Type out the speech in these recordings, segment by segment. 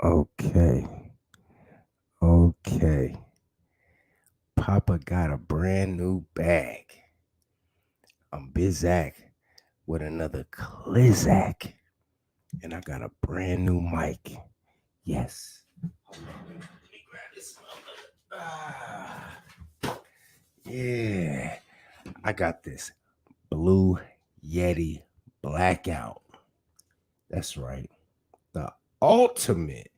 Okay. Okay. Papa got a brand new bag. I'm Bizak with another Clizak. And I got a brand new mic. Yes. Hold on. Let me grab this motherfucker. Yeah. I got this Blue Yeti Blackout. That's right. The ultimate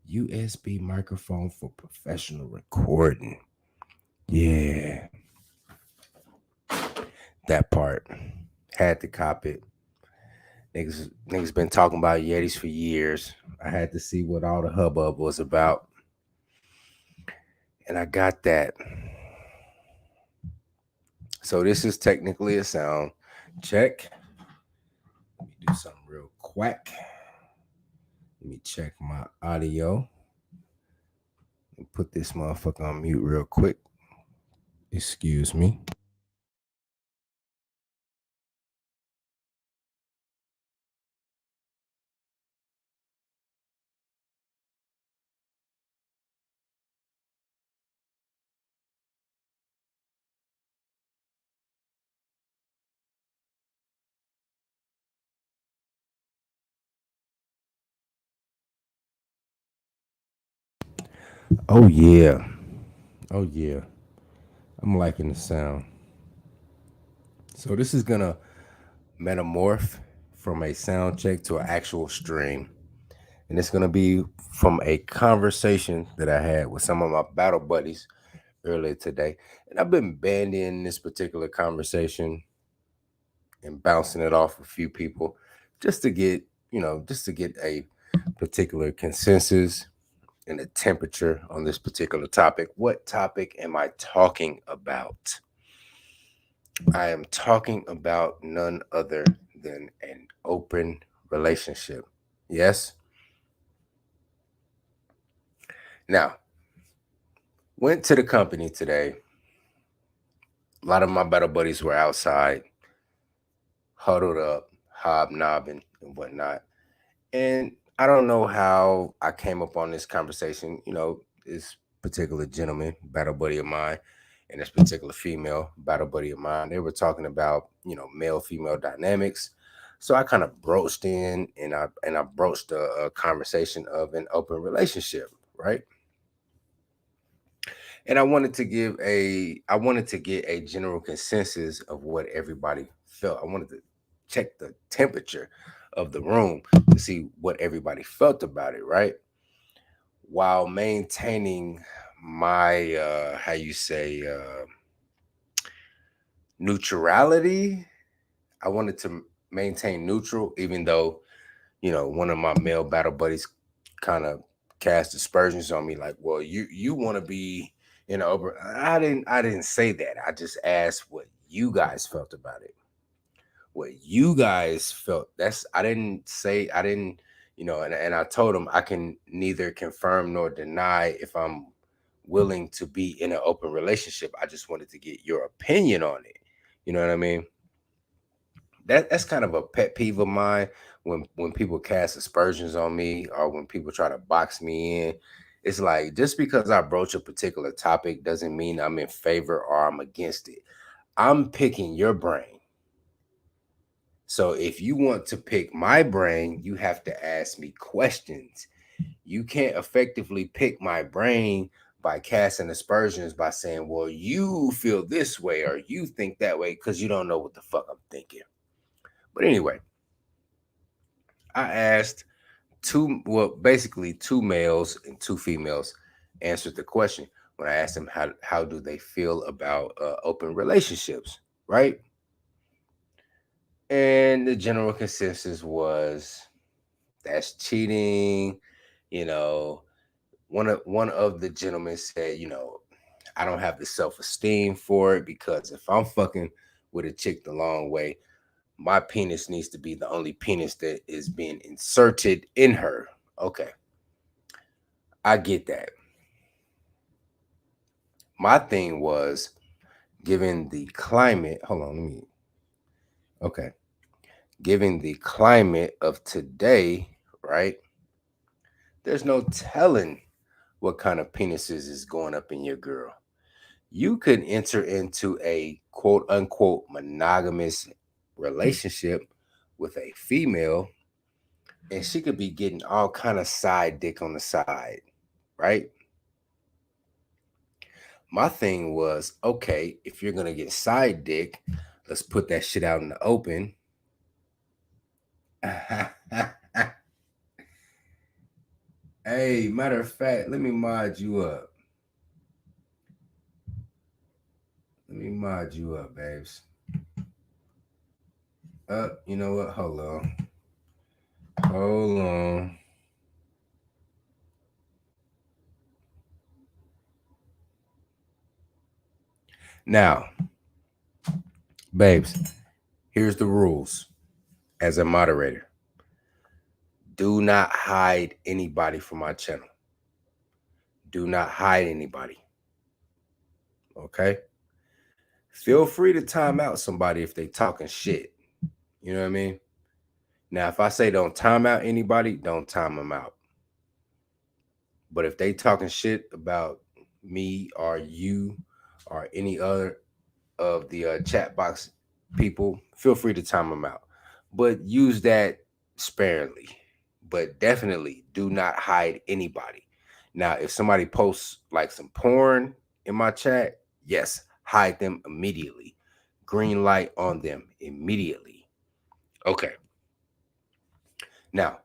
USB microphone for professional recording. Yeah. That part. Had to cop it. Niggas been talking about Yetis for years. I had to see what all the hubbub was about. And I got that. So this is technically a sound check. Let me do something real quick. Let me check my audio. And put this motherfucker on mute real quick. Excuse me. Oh yeah. Oh yeah. I'm liking the sound. So this is gonna metamorph from a sound check to an actual stream. And it's gonna be from a conversation that I had with some of my battle buddies earlier today. And I've been bandying this particular conversation and bouncing it off a few people just to get, just to get a particular consensus and a temperature on this particular topic. What topic am I talking about? I am talking about none other than an open relationship. Yes? Now, went to the company today. A lot of my battle buddies were outside, huddled up, hobnobbing and whatnot. And I don't know how I came up on this conversation. This particular gentleman, battle buddy of mine, and this particular female battle buddy of mine, they were talking about, male female dynamics. So I kind of broached in and I broached a conversation of an open relationship, right? And I wanted to get a general consensus of what everybody felt. I wanted to check the temperature of the room to see what everybody felt about it, right? While maintaining my how you say neutrality. I wanted to maintain neutral, even though, one of my male battle buddies kind of cast aspersions on me, like, well, you want to be in an open. I didn't say that. I just asked what you guys felt about it. What you guys felt. That's I didn't, and I told him I can neither confirm nor deny if I'm willing to be in an open relationship. I just wanted to get your opinion on it. You know what I mean? That's kind of a pet peeve of mine when people cast aspersions on me or when people try to box me in. It's like just because I broach a particular topic doesn't mean I'm in favor or I'm against it. I'm picking your brain. So if you want to pick my brain, you have to ask me questions. You can't effectively pick my brain by casting aspersions by saying, well, you feel this way or you think that way because you don't know what the fuck I'm thinking. But anyway, I asked basically two males and two females answered the question when I asked them how do they feel about open relationships, right? And the general consensus was that's cheating. You know, one of the gentlemen said, I don't have the self esteem for it because if I'm fucking with a chick the long way, my penis needs to be the only penis that is being inserted in her. Okay, I get that. My thing was given the climate. Hold on, let me. Okay, given the climate of today, right? there's no telling what kind of penises is going up in your girl. You could enter into a quote unquote monogamous relationship with a female, and she could be getting all kind of side dick on the side, right? My thing was, okay, if you're gonna get side dick, let's put that shit out in the open. Hey, matter of fact, let me mod you up. Let me mod you up, babes. You know what? Hold on. Hold on. Now, babes, here's the rules as a moderator. Do not hide anybody from my channel. Do not hide anybody. Okay? Feel free to time out somebody if they talking shit. You know what I mean? Now, if I say don't time out anybody, don't time them out. But if they talking shit about me or you or any other of the chat box people, feel free to time them out. But use that sparingly. But definitely do not hide anybody. Now, if somebody posts like some porn in my chat, yes, hide them immediately. Green light on them immediately. Okay. Now,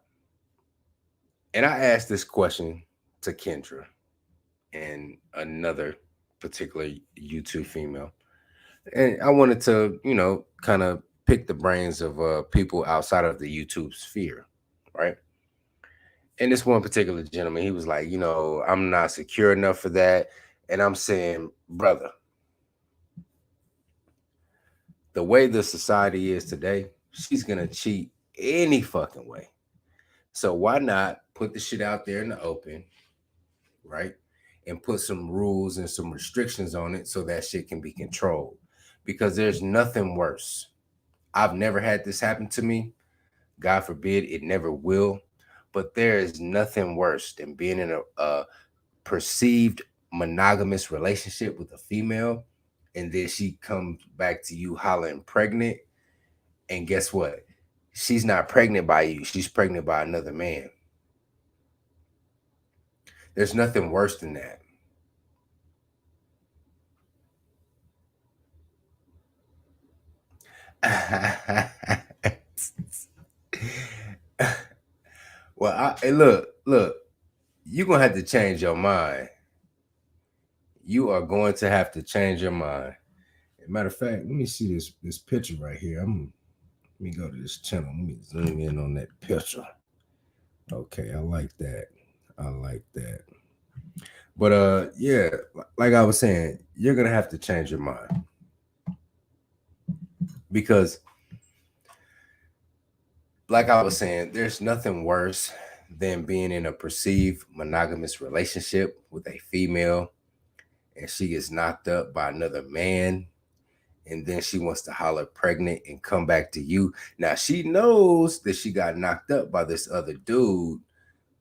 and I asked this question to Kendra and another particular YouTube female. And I wanted to, kind of pick the brains of people outside of the YouTube sphere, right? And this one particular gentleman, he was like, I'm not secure enough for that. And I'm saying, brother, the way the society is today, she's gonna cheat any fucking way. So why not put the shit out there in the open, right? And put some rules and some restrictions on it so that shit can be controlled. Because there's nothing worse. I've never had this happen to me. God forbid it never will. But there is nothing worse than being in a perceived monogamous relationship with a female, and then she comes back to you hollering pregnant. And guess what? She's not pregnant by you. She's pregnant by another man. There's nothing worse than that. Well, hey, look, you're gonna have to change your mind. You are going to have to change your mind. As a matter of fact, let me see this picture right here. Let me go to this channel. Let me zoom in on that picture. Okay, I like that. I like that. But yeah, like I was saying, you're gonna have to change your mind. Because like I was saying, there's nothing worse than being in a perceived monogamous relationship with a female and she gets knocked up by another man, and then she wants to holler pregnant and come back to you. Now she knows that she got knocked up by this other dude,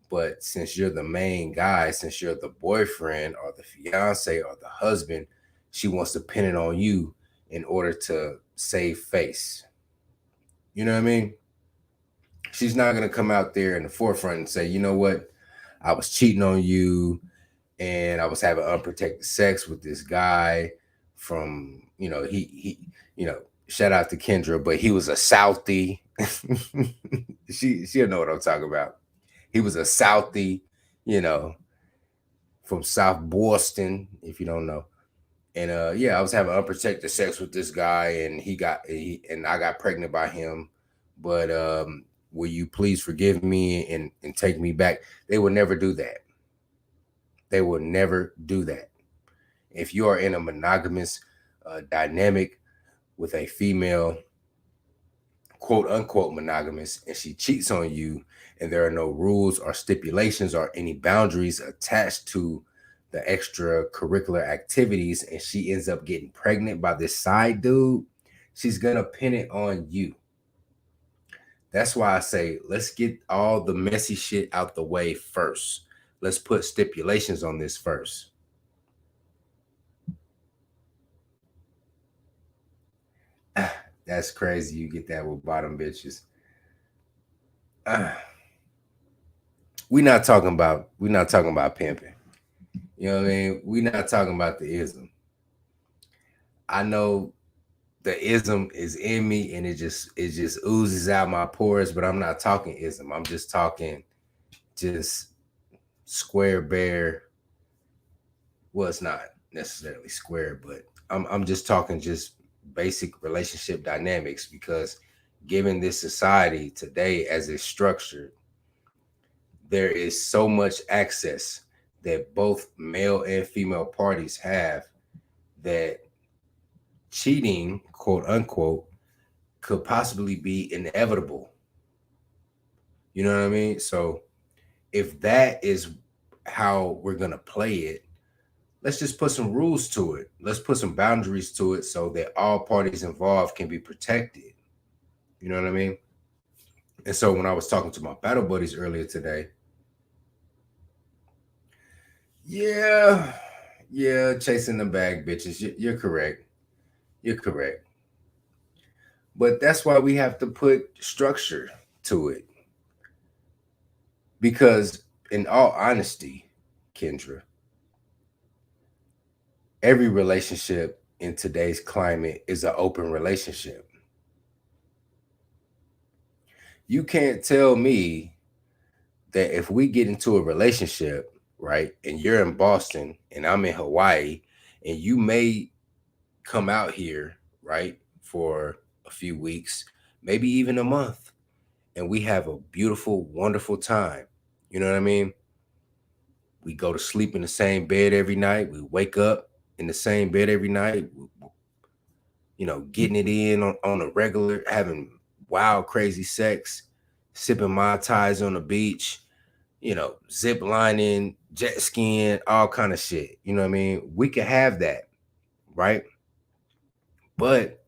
but since you're the main guy, since you're the boyfriend or the fiance or the husband, she wants to pin it on you in order to save face. You know what I mean? She's not going to come out there in the forefront and say, you know what? I was cheating on you and I was having unprotected sex with this guy from, he shout out to Kendra, but he was a Southie. She'll know what I'm talking about. He was a Southie, from South Boston, if you don't know. And yeah, I was having unprotected sex with this guy, and and I got pregnant by him. But will you please forgive me and take me back? They will never do that. They will never do that. If you are in a monogamous dynamic with a female, quote unquote monogamous, and she cheats on you, and there are no rules or stipulations or any boundaries attached to the extracurricular activities, and she ends up getting pregnant by this side dude, she's gonna pin it on you. That's why I say let's get all the messy shit out the way first. Let's put stipulations on this first. That's crazy. You get that with bottom bitches. Ah, we're not talking about pimping. You know what I mean? We're not talking about the ism. I know the ism is in me and it just oozes out my pores, but I'm not talking ism. I'm just talking just square bare. Well, it's not necessarily square, but I'm just talking just basic relationship dynamics because given this society today as it's structured, there is so much access that both male and female parties have that cheating, quote unquote, could possibly be inevitable. You know what I mean? So if that is how we're going to play it, let's just put some rules to it. Let's put some boundaries to it so that all parties involved can be protected. You know what I mean? And so when I was talking to my battle buddies earlier today, yeah, yeah, chasing the bag, bitches. You're correct. You're correct. But that's why we have to put structure to it. Because, in all honesty, Kendra, every relationship in today's climate is an open relationship. You can't tell me that if we get into a relationship, right, and you're in Boston and I'm in Hawaii, and you may come out here, right, for a few weeks, maybe even a month, and we have a beautiful, wonderful time. You know what I mean? We go to sleep in the same bed every night. We wake up in the same bed every night. Getting it in on a regular, having wild, crazy sex, sipping Mai Tais on the beach, zip lining, jet skiing, all kind of shit. You know what I mean? We could have that, right? But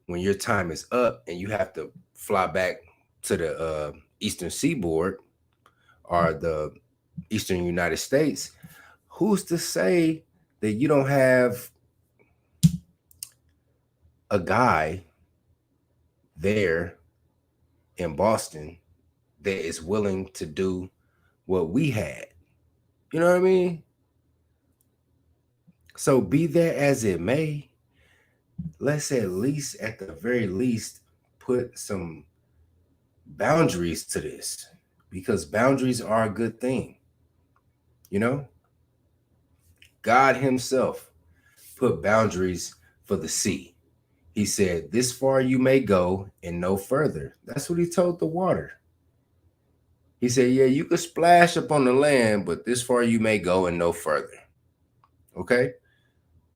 when your time is up and you have to fly back to the Eastern Seaboard or the Eastern United States, who's to say that you don't have a guy there in Boston that is willing to do what we had? You know what I mean? So be that as it may, let's at least, at the very least, put some boundaries to this because boundaries are a good thing. You know, God Himself put boundaries for the sea. He said, "This far you may go and no further." That's what He told the water. He said, "Yeah, you could splash up on the land, but this far you may go and no further." Okay?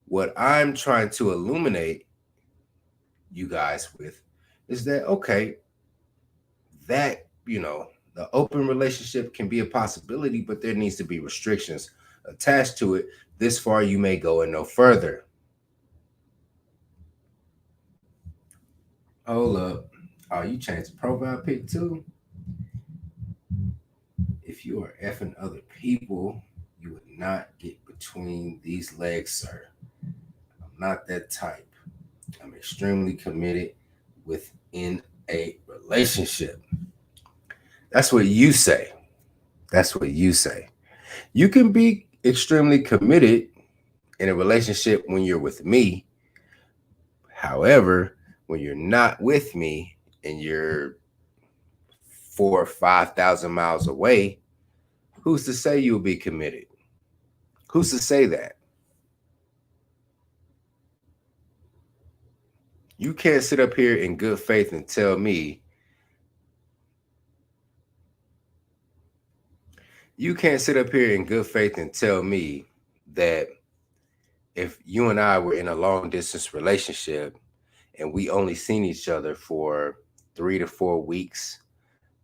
What I'm trying to illuminate you guys with is that, okay, that, the open relationship can be a possibility, but there needs to be restrictions attached to it. This far you may go and no further. Hold up. Oh, you changed the profile pic too? If you are effing other people, you would not get between these legs, sir. I'm not that type. I'm extremely committed within a relationship. That's what you say. That's what you say. You can be extremely committed in a relationship when you're with me. However, when you're not with me and you're 4 or 5 thousand miles away, who's to say you'll be committed? Who's to say that? You can't sit up here in good faith and tell me, you can't sit up here in good faith and tell me that if you and I were in a long distance relationship and we only seen each other for 3 to 4 weeks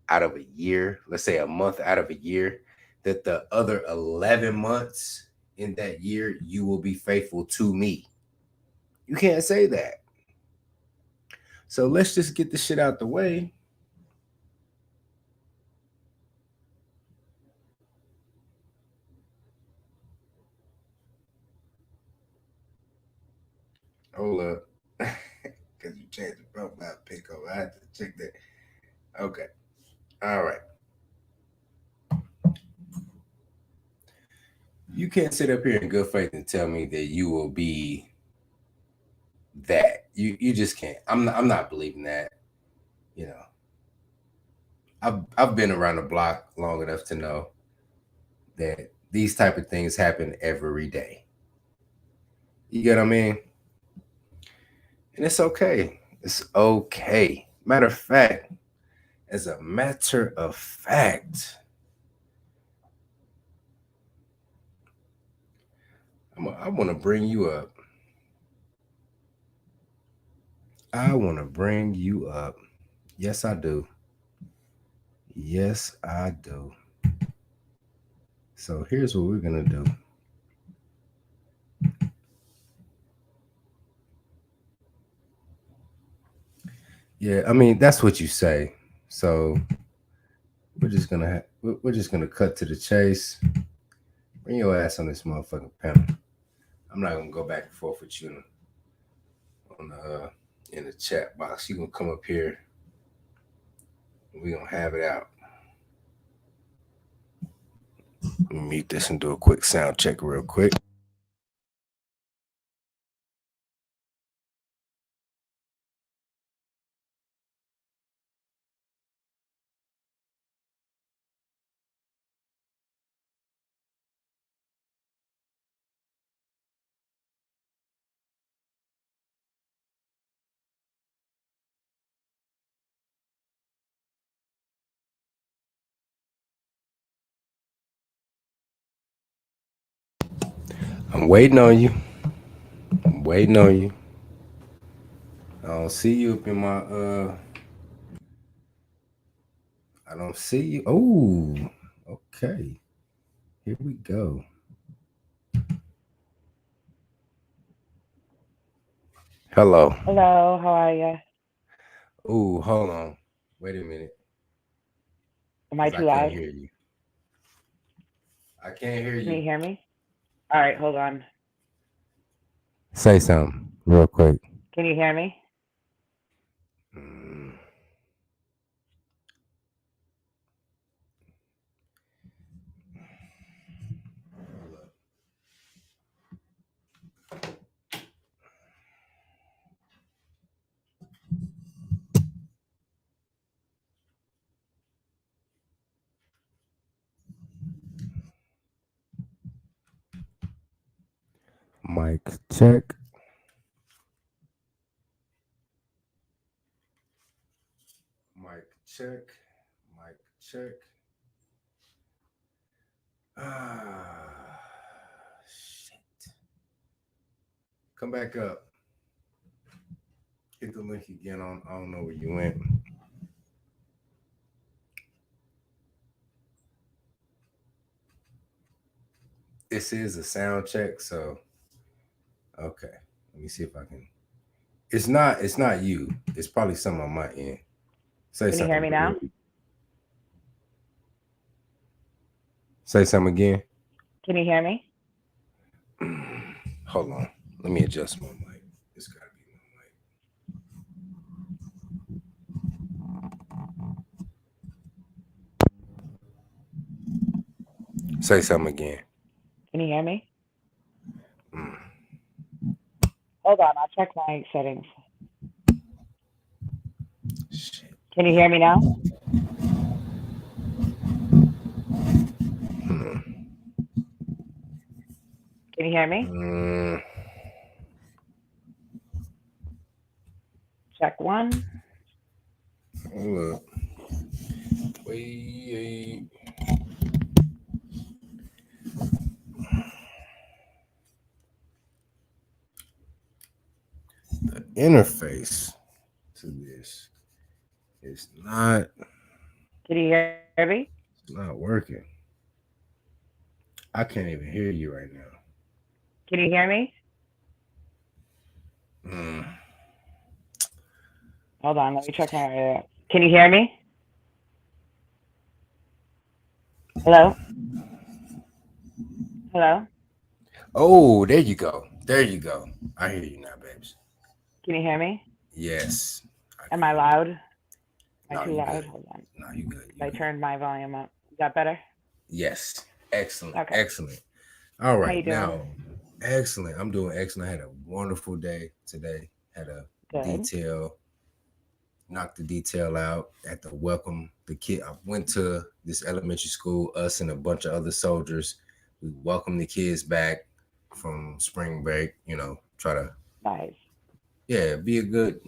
out of a year, let's say a month out of a year, that the other 11 months in that year you will be faithful to me. You can't say that. So let's just get the shit out the way. Hold up. Because you changed the profile pic over. I have to check that. Okay. All right. You can't sit up here in good faith and tell me that you will be that. You just can't. I'm not believing that. You know, I've been around the block long enough to know that these type of things happen every day. You get what I mean? And it's okay. It's okay. As a matter of fact, I want to bring you up. I want to bring you up. Yes, I do. Yes, I do. So here's what we're gonna do. Yeah, I mean that's what you say. So we're just gonna cut to the chase. Bring your ass on this motherfucking panel. I'm not gonna go back and forth with you on the in the chat box. You gonna come up here and we gonna have it out. Let me mute this and do a quick sound check real quick. I'm waiting on you. I'm waiting on you. I don't see you up in my I don't see you. Oh, okay. Here we go. Hello. Hello, how are you? Oh, hold on. Wait a minute. Am I Because I too can't loud? hear you. I can't hear Can you. you hear me? All right, hold on. Say something real quick. Can you hear me? Mm, hold up. Mic check. Mic check. Mic check. Ah, shit. Come back up. Hit the link again. I don't know where you went. This is a sound check, so okay. Let me see if I can. It's not you. It's probably something on my end. Say Can you hear something me again. now? Say something again. Can you hear me? Hold on. Let me adjust my mic. It's gotta be my mic. Say something again. Can you hear me? Mm. Hold on, I'll check my settings. Shit. Can you hear me now? Hmm. Can you hear me? Mm. Check one. Hold up. Wait. The interface to this is not Can you hear me? it's not working. I can't even hear you right now. Can you hear me? Mm. Hold on, let me check my. Can you hear me? Hello? Hello? Oh, there you go. There you go. I hear you now, babes. Can you hear me? Yes. Am I loud? Am I No, too you loud? good. Hold on. No, you good. You I good. turned my volume up. Is that better? Yes. Excellent. Okay. Excellent. All How you right. doing? Now, excellent. I'm doing excellent. I had a wonderful day today. Had a Good. detail, knocked the detail out at the welcome the kid. I went to this elementary school, us and a bunch of other soldiers. We welcomed the kids back from spring break, try to, Nice. yeah, be a good,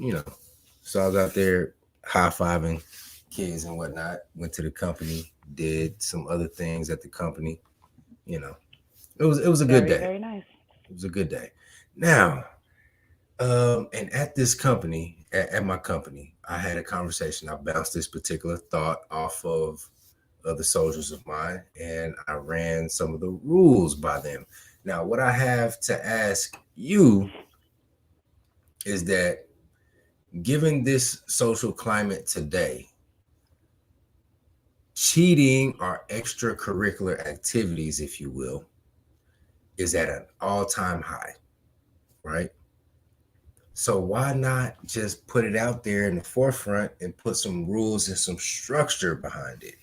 So I was out there high-fiving kids and whatnot, went to the company, did some other things at the company, you know. It was a good Very, day. very nice. It was a good day. Now, and at this company, at my company, I had a conversation. I bounced this particular thought off of other soldiers of mine, and I ran some of the rules by them. Now, what I have to ask you is that given this social climate today, cheating or extracurricular activities, if you will, is at an all-time high, right? So why not just put it out there in the forefront and put some rules and some structure behind it?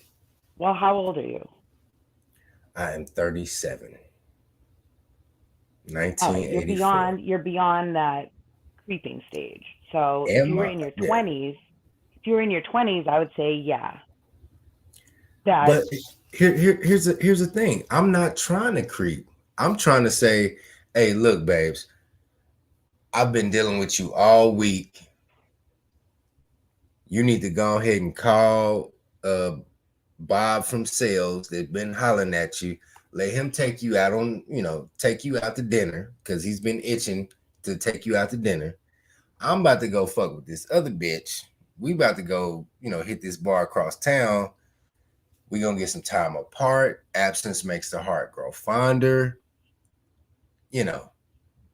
Well, how old are you? I am 37, All right, 1984. you're beyond that creeping stage. So if you Am were I? in your Yeah. 20s, if you were in your 20s, I would say yeah. That But here's the thing. I'm not trying to creep. I'm trying to say, hey, look, babes, I've been dealing with you all week. You need to go ahead and call uh Bob from sales that been hollering at you. Let him take you out on, take you out to dinner because he's been itching to take you out to dinner. I'm about to go fuck with this other bitch. We about to go, hit this bar across town. We gonna get some time apart. Absence makes the heart grow fonder. You know.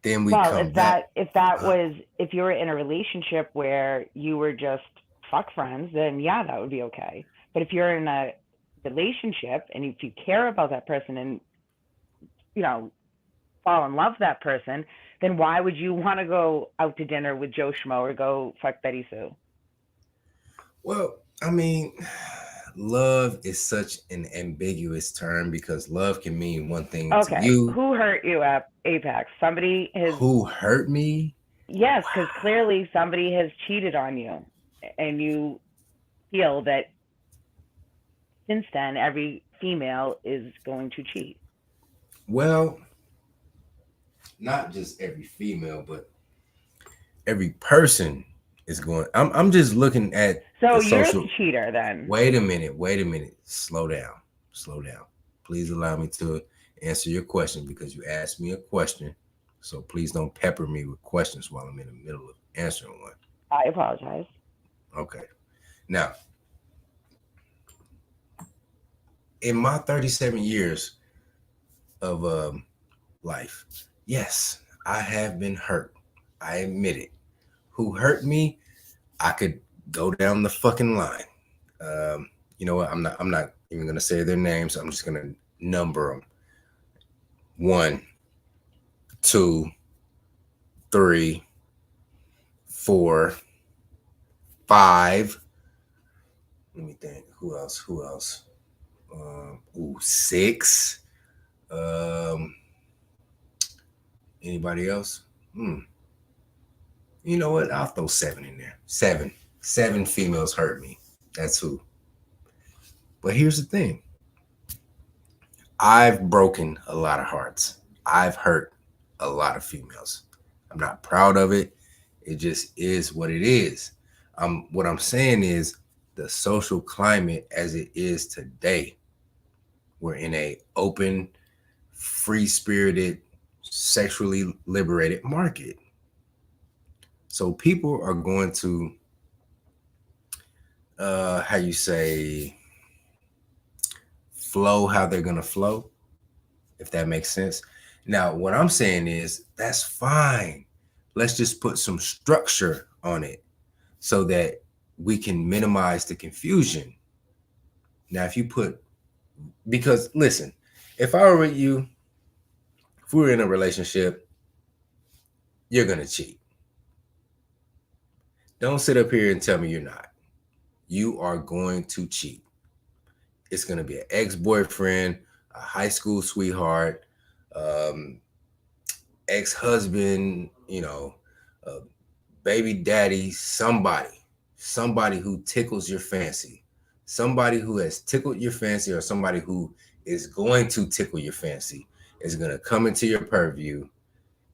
Then we well, come back. if you were in a relationship where you were just fuck friends, then yeah, that would be okay. But if you're in a relationship and if you care about that person and you know fall in love with that person, then why would you want to go out to dinner with Joe Schmo or go fuck Betty Sue? Well, I mean, love is such an ambiguous term because love can mean one thing to Okay, you. who hurt you at Apex? Somebody has, Who hurt me? yes, because clearly somebody has cheated on you, and you feel that since then every female is going to cheat. Well, not just every female, but every person is going. I'm just looking at So the you're social. the cheater then. Wait a minute. Slow down. Slow down. Please allow me to answer your question because you asked me a question. So please don't pepper me with questions while I'm in the middle of answering one. I apologize. Okay. Now, in my 37 years of life, yes, I have been hurt. I admit it. Who hurt me? I could go down the fucking line. You know what? I'm not even gonna say their names. I'm just gonna number them. 1, 2, 3, 4, 5. Let me think. Who else? 6. Um, Anybody else? You know what? I'll throw 7 in there. 7. 7 females hurt me. That's who. But here's the thing. I've broken a lot of hearts. I've hurt a lot of females. I'm not proud of it. It just is what it is. What I'm saying is the social climate as it is today. We're in a open, free-spirited, sexually liberated market. So people are going to how you say flow how they're going to flow, if that makes sense. Now, what I'm saying is that's fine. Let's just put some structure on it so that we can minimize the confusion. Now, if you put, because listen, if I were with you, if we were in a relationship, you're going to cheat. Don't sit up here and tell me you're not. You are going to cheat. It's going to be an ex-boyfriend, a high school sweetheart, um, ex-husband, a baby daddy, somebody who tickles your fancy, somebody who has tickled your fancy, or somebody who is going to tickle your fancy is going to come into your purview,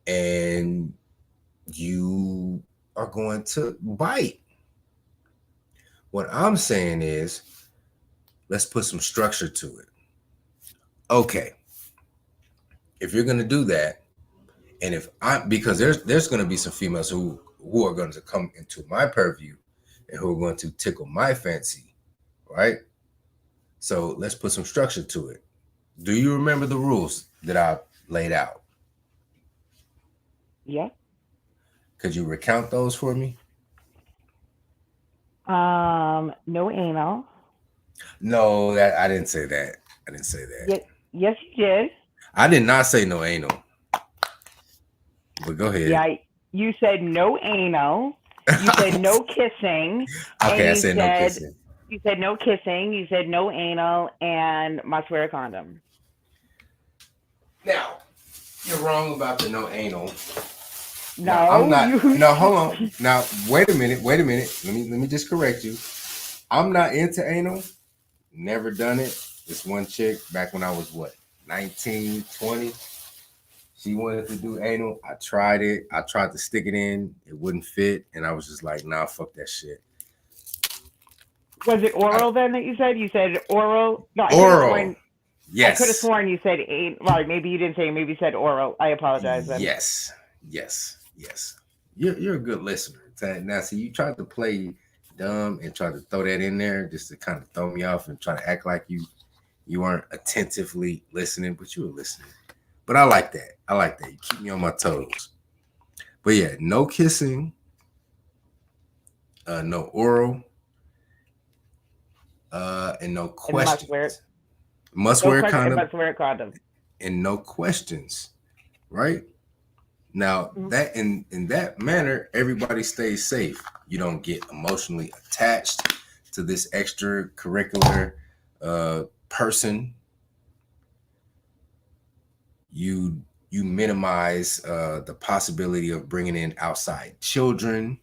and you are going to bite. What I'm saying is, let's put some structure to it. Okay, if you're going to do that, and if I, because there's going to be some females who are going to come into my purview and who are going to tickle my fancy, right? So let's put some structure to it. Do you remember the rules that I laid out? Yeah. Could you recount those for me? No anal. No, that I didn't say that. I didn't say that. Yes, you did. I did not say no anal. But go ahead. Yeah, you said no anal. You said no kissing. Okay, I said no kissing. You said no kissing. You said no anal, and must wear a condom. Now, you're wrong about the no anal. No, I'm not. No, hold on. Now, wait a minute. Let me just correct you. I'm not into anal. Never done it. This one chick back when I was 19, 20. She wanted to do anal. I tried it. I tried to stick it in. It wouldn't fit, and I was just like, nah, fuck that shit. Was it oral then that you said? You said oral. No, oral. Yes. I could have sworn you said well, maybe you didn't say. Maybe you said oral. I apologize. Then. Yes. You're a good listener. Now, see, you tried to play dumb and tried to throw that in there just to kind of throw me off and try to act like you weren't attentively listening, but you were listening. But I like that. You keep me on my toes. But yeah, no kissing, no oral, and no questions. Must wear a condom. Must wear a condom. And no questions, right? Now that in that manner, everybody stays safe. You don't get emotionally attached to this extracurricular person. You minimize the possibility of bringing in outside children,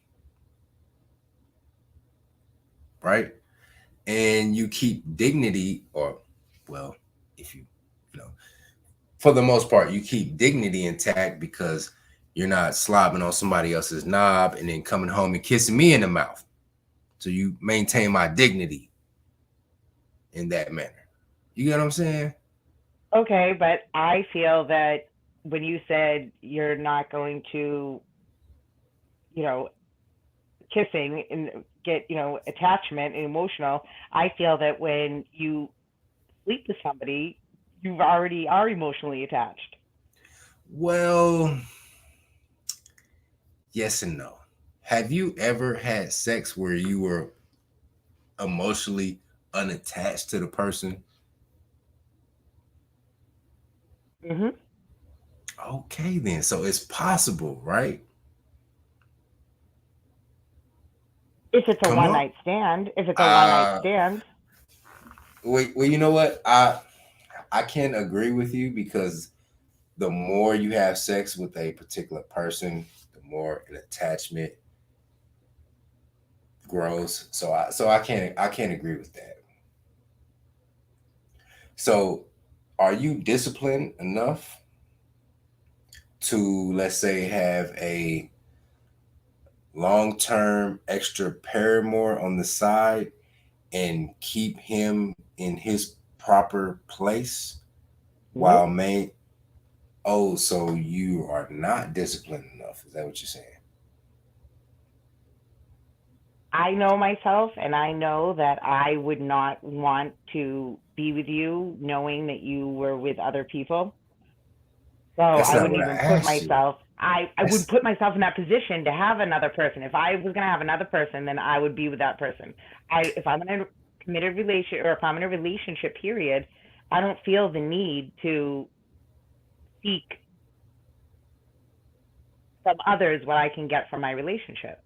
right? And you keep dignity, or well, if you for the most part, you keep dignity intact because you're not slobbing on somebody else's knob and then coming home and kissing me in the mouth. So you maintain my dignity in that manner. You get what I'm saying? Okay, but I feel that when you said you're not going to, kissing and get, attachment and emotional, I feel that when you sleep with somebody, you already are emotionally attached. Well, yes and no. Have you ever had sex where you were emotionally unattached to the person? Mm-hmm. Okay, then. So it's possible, right? If it's a one-night stand. Well, you know what? I can agree with you because the more you have sex with a particular person, the more an attachment grows. So I can't agree with that. So are you disciplined enough to, let's say, have a long-term extra paramour on the side and keep him in his proper place while so you are not disciplined enough? Is that what you're saying? I know myself, and I know that I would not want to be with you knowing that you were with other people. So I wouldn't even put myself. I wouldn't put myself in that position to have another person. If I was going to have another person, then I would be with that person. If I'm in a committed relationship, or if I'm in a relationship, period, I don't feel the need to seek from others what I can get from my relationship.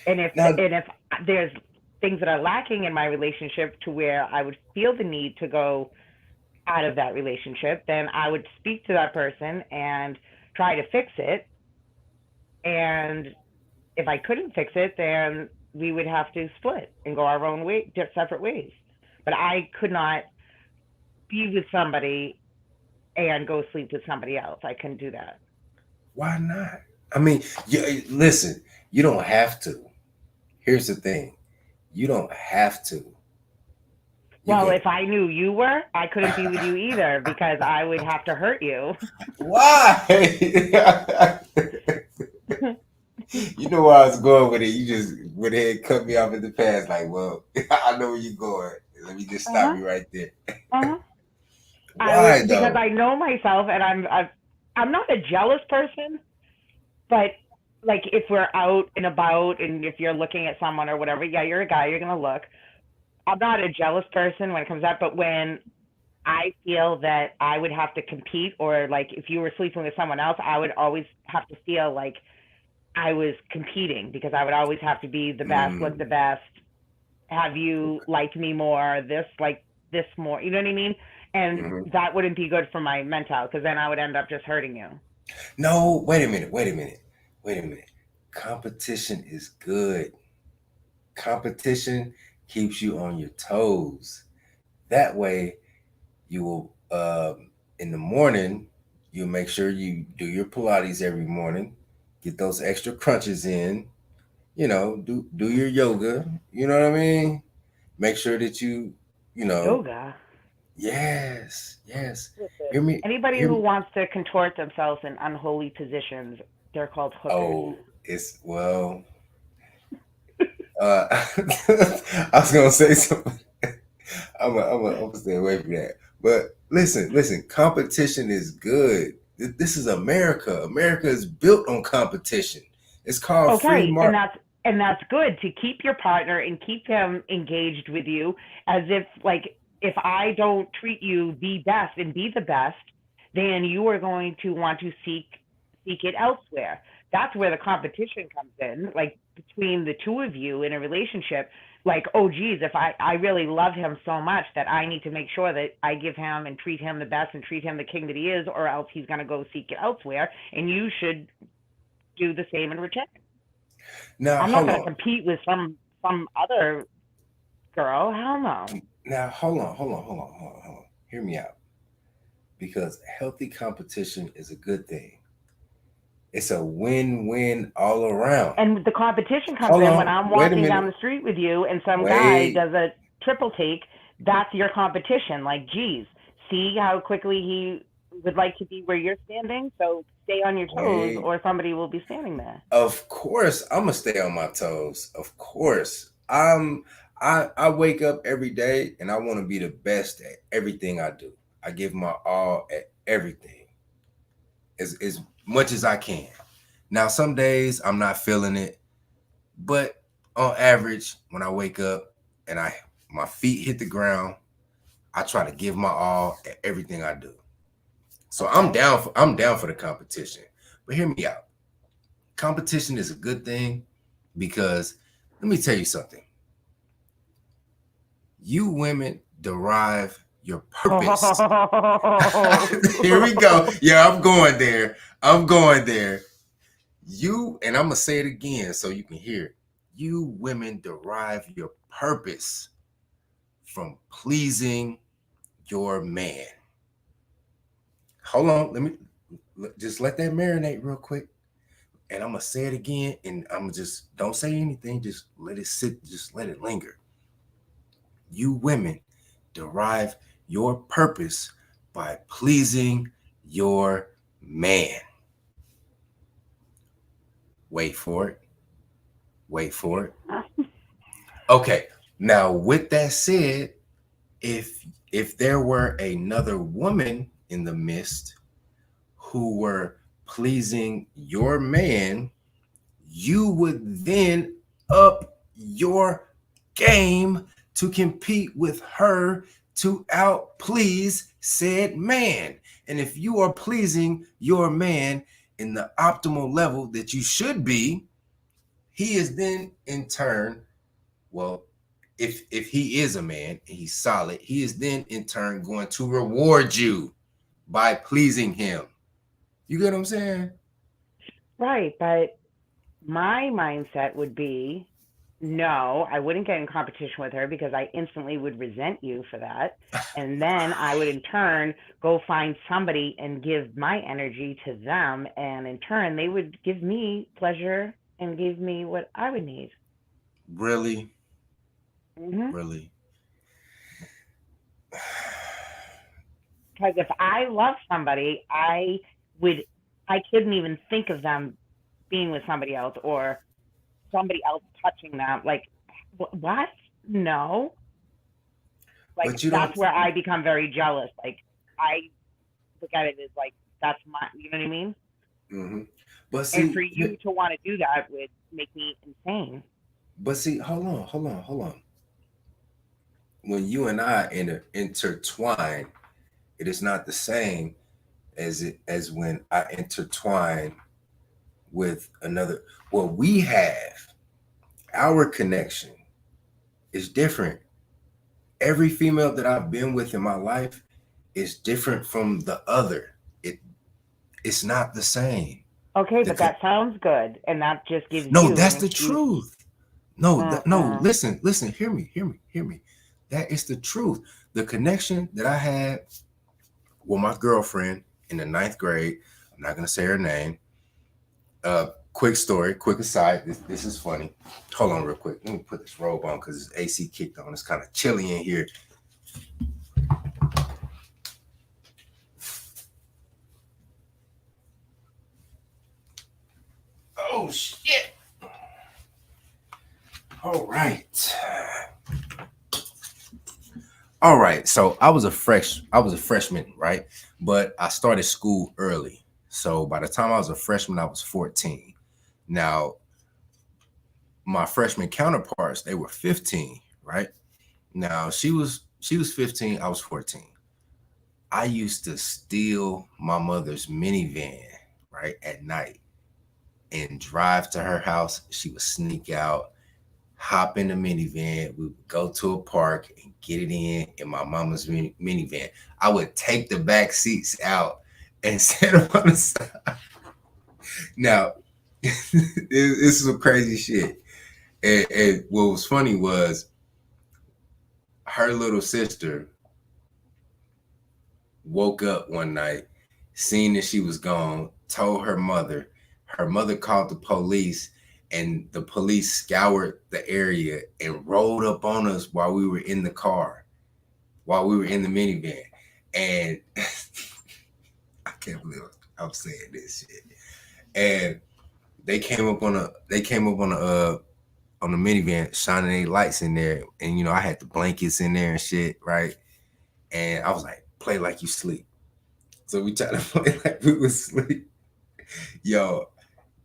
And if Now, and if there's things that are lacking in my relationship to where I would feel the need to go out of that relationship, then I would speak to that person and try to fix it. And if I couldn't fix it, then we would have to split and go our own way, separate ways. But I could not be with somebody and go sleep with somebody else. I couldn't do that. why not? I mean, listen, you don't have to. Here's the thing. You don't have to. You Well, can. if I knew you were, I couldn't be with you either because I would have to hurt you. Why? You know where I was going with it. You just went ahead and cut me off in the past. Like, well, I know where you're going. Let me just stop Uh-huh. you right there. Uh-huh. I Why would, because though? I know myself and I'm not a jealous person, but like if we're out and about and if you're looking at someone or whatever, yeah, you're a guy, you're gonna look. I'm not a jealous person when it comes up, but when I feel that I would have to compete or like if you were sleeping with someone else, I would always have to feel like I was competing because I would always have to be the best, look the Mm, best, have you like me more, this like this more, you know what I mean? And mhm. that wouldn't be good for my mental because then I would end up just hurting you. No, wait a minute. Wait a minute. Wait a minute. Competition is good. Competition keeps you on your toes. That way, you will in the morning you make sure you do your Pilates every morning, get those extra crunches in, do your yoga, you know what I mean? Make sure that you know Yoga. yes, hear Listen, me anybody hear who me. wants to contort themselves in unholy positions, they're called hookers. Oh, it's well, uh I was gonna say something. I'm gonna stay away from that. But listen, competition is good. This is America. America is built on competition. It's called free Okay, and market. that's good to keep your partner and keep him engaged with you as if like if I don't treat you the best and be the best, then you are going to want to seek it elsewhere. That's where the competition comes in, like between the two of you in a relationship. Like, oh geez, if I really love him so much that I need to make sure that I give him and treat him the best and treat him the king that he is, or else he's gonna go seek it elsewhere, and you should do the same in return. Now I'm not hold going to on. compete with some other girl. Hell no. Now hold on. Hear me out. Because healthy competition is a good thing. It's a win-win all around. And the competition comes Hold in when on. I'm Wait a walking down minute. the street with you and some guy Wait. does a triple take. That's your competition. Like, geez, see how quickly he would like to be where you're standing. So stay on your toes, Wait. or somebody will be standing there. Of course, I'm gonna stay on my toes. Of course, I wake up every day and I want to be the best at everything I do. I give my all at everything as much as I can. Now, some days I'm not feeling it, but on average, when I wake up and I my feet hit the ground, I try to give my all at everything I do. So Okay. I'm down for the competition. But hear me out. Competition is a good thing because let me tell you something. You women derive your purpose. Here we go. Yeah, I'm going there. I'm going there. You, and I'm going to say it again so you can hear it. You women derive your purpose from pleasing your man. Hold on. Let me just let that marinate real quick. And I'm going to say it again. And I'm going to just don't say anything. Just let it sit. Just let it linger. You women derive your purpose by pleasing your man. Wait for it. Wait for it. Okay. Now, with that said, if there were another woman in the midst who were pleasing your man, you would then up your game to compete with her to outplease said man. And if you are pleasing your man in the optimal level that you should be, he is then in turn, well, if he is a man, he's solid, he is then in turn going to reward you by pleasing him. You get what I'm saying? Right, but my mindset would be no, I wouldn't get in competition with her because I instantly would resent you for that. And then I would in turn go find somebody and give my energy to them. And in turn, they would give me pleasure and give me what I would need. Really? Mm-hmm. Really? Because if I love somebody, would, I couldn't even think of them being with somebody else or somebody else touching them. Like, what? No. Like, But you that's don't. where I become very jealous. Like, I look at it as like, that's my, you know what I mean? Mm-hmm. But And see, for you to want to do that would make me insane. hold on. When you and I intertwine, it is not the same as when I intertwine with another. What we have, our connection is different. Every female that I've been with in my life is different from the other. It it's not the same. Okay, The but con- that sounds good. And that just gives no, you an that's the excuse. truth. No. Mm-mm. Listen. Hear me. That is the truth. The connection that I had with my girlfriend in the ninth grade. I'm not gonna say her name. Quick story, quick aside. This is funny. Hold on, real quick. Let me put this robe on because it's AC kicked on. It's kind of chilly in here. Oh shit! All right. All right. So I was a freshman, right? But I started school early. So by the time I was a freshman, I was 14. Now, my freshman counterparts, they were 15, right? Now she was 15, I was 14. I used to steal my mother's minivan, right, at night and drive to her house. She would sneak out, hop in the minivan. We would go to a park and get it in my mama's minivan. I would take the back seats out and set them on the side. Now, this is some crazy shit. And what was funny was her little sister woke up one night, seen that she was gone, told her mother. Her mother called the police, and the police scoured the area and rolled up on us while we were in the car, while we were in the minivan. And I can't believe I'm saying this shit. And they came up on the minivan, shining their lights in there, and I had the blankets in there and shit, right? And I was like, play like you sleep. So we tried to play like we was asleep. Yo,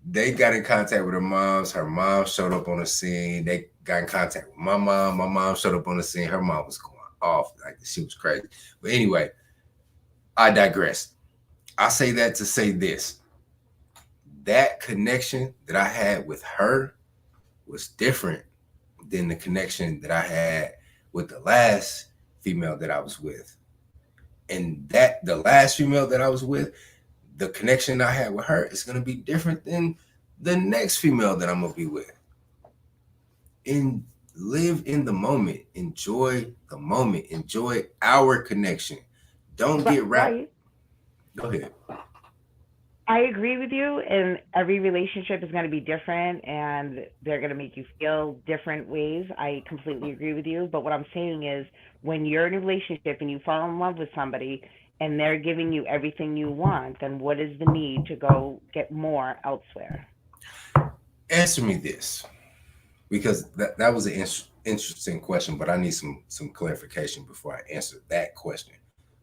they got in contact with her moms. Her mom showed up on the scene. They got in contact with my mom. My mom showed up on the scene. Her mom was going off. Like, she was crazy. But anyway, I digress. I say that to say this. That connection that I had with her was different than the connection that I had with the last female that I was with. And that the last female that I was with, the connection I had with her is going to be different than the next female that I'm going to be with. And live in the moment. Enjoy the moment. Enjoy our connection. Don't get wrapped. Right. Go ahead. I agree with you, and every relationship is going to be different and they're going to make you feel different ways. I completely agree with you. But what I'm saying is, when you're in a relationship and you fall in love with somebody and they're giving you everything you want, then what is the need to go get more elsewhere? Answer me this, because that was an interesting question, but I need some clarification before I answer that question.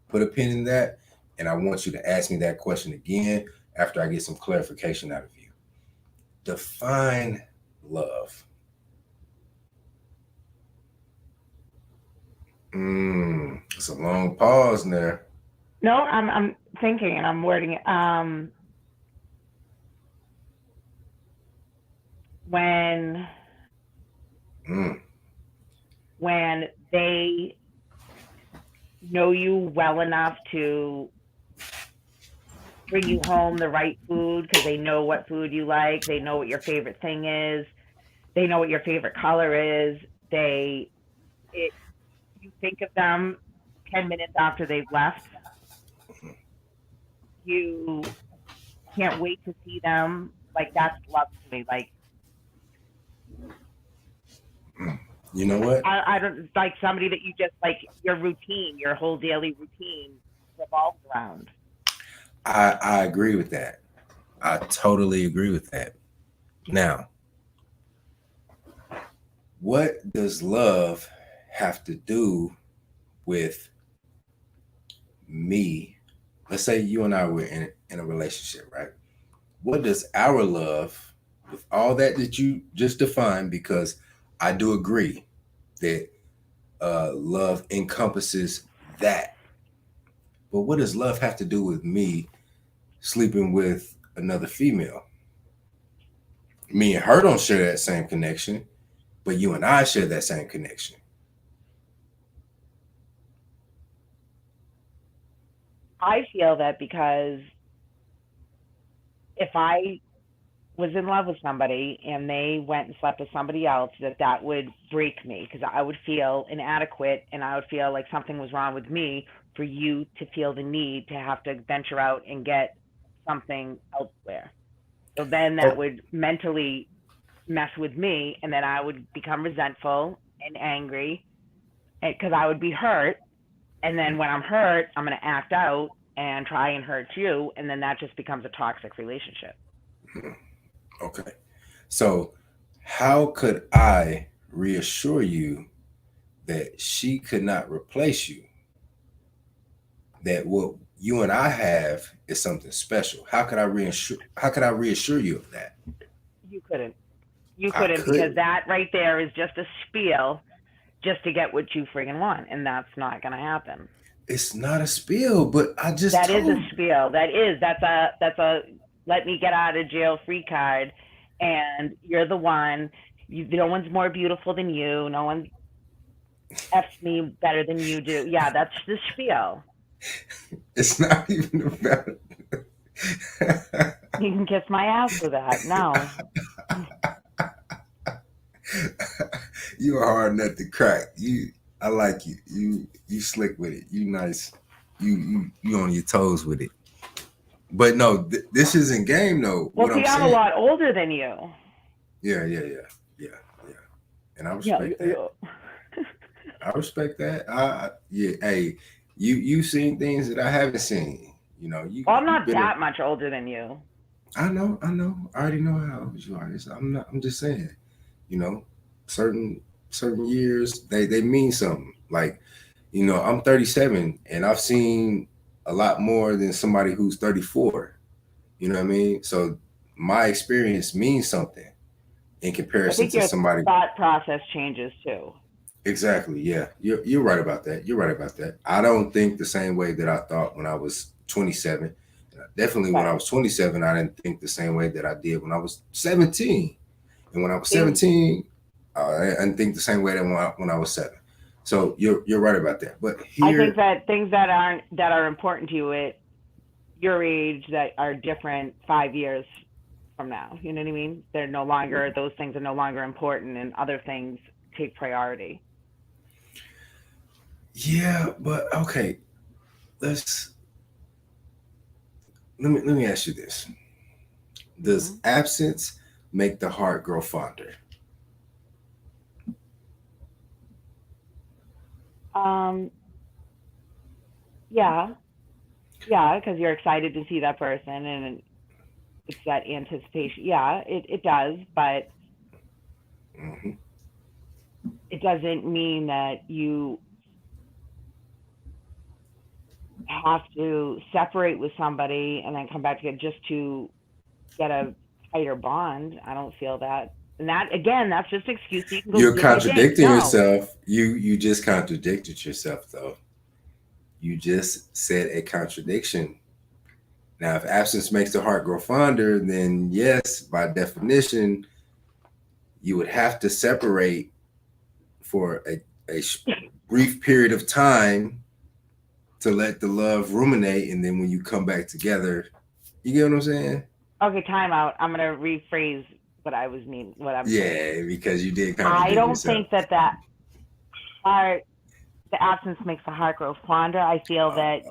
Put a pin in that, and I want you to ask me that question again after I get some clarification out of you. Define love. It's a long pause there. No, I'm thinking and I'm wording it. when Mm. when they know you well enough to bring you home the right food because they know what food you like, they know what your favorite thing is, they know what your favorite color is. They it You think of them 10 minutes after they've left. You can't wait to see them. Like that's love to me. Like You know what? I don't like somebody that you just like your routine, your whole daily routine revolves around. I agree with that. I totally agree with that. Now, what does love have to do with me? Let's say you and I were in a relationship, right? What does our love, with all that you just defined, because I do agree that love encompasses that. But what does love have to do with me sleeping with another female? Me and her don't share that same connection, but you and I share that same connection. I feel that because if I was in love with somebody and they went and slept with somebody else, that would break me because I would feel inadequate and I would feel like something was wrong with me for you to feel the need to have to venture out and get something elsewhere. So then that Oh, would mentally mess with me, and then I would become resentful and angry because I would be hurt. And then when I'm hurt, I'm going to act out and try and hurt you, and then that just becomes a toxic relationship. okay. So, how could I reassure you that she could not replace you? That what you and I have is something special. How could I reassure? How could I reassure you of that? You couldn't. You I couldn't because couldn't. that right there is just a spiel just to get what you friggin' want, and that's not going to happen. It's not a spill, but I just That is a told. spiel. That's a let me get out of jail free card, and you're the one. No one's more beautiful than you. No one f's me better than you do. Yeah, that's the spiel. It's not even about. You can kiss my ass for that. No, You are hard nut to crack. I like you. You slick with it. You nice. You on your toes with it. But no, this isn't game though. well, What I'm see, I'm a saying. lot older than you. Yeah. Yeah. And I Yeah, respect that. yeah. I respect that. Yeah. Hey, you seen things that I haven't seen. You know, Well, I'm you've not been. that much older than you. I know. I know. I already know how old you are. I'm not. I'm just saying. You know, certain certain years they mean something. Like, I'm 37 and I've seen a lot more than somebody who's 34. You know what I mean? So my experience means something in I comparison think to your somebody. thought process changes too. Exactly. Yeah. You're right about that. You're right about that. I don't think the same way that I thought when I was 27. Definitely when I Right. was 27, I didn't think the same way that I did when I was 17. And when I was Things 17, I didn't think the same way that when I was 7. So you're right about that. But I think here, that things that are important to you at your age that are different 5 years from now. You know what I mean? They're no longer those things are no longer important, and other things take priority. yeah, but okay, let's let me ask you this. Does Hmm. absence make the heart grow fonder? Um, yeah, yeah, because you're excited to see that person, and it's that anticipation. Yeah, it does, but Hmm. it doesn't mean that you have to separate with somebody and then come back together just to get a tighter bond. I don't feel that. And that again, that's just an excuse so you can go You're get your date. contradicting No, yourself. You just contradicted yourself though. You just said a contradiction. Now, if absence makes the heart grow fonder, then yes, by definition, you would have to separate for a brief period of time to let the love ruminate, and then when you come back together, you get what I'm saying? Okay, time out. I'm gonna rephrase what I'm saying. Yeah, because you did I contradict don't yourself. think that heart, the absence makes the heart grow fonder. I feel that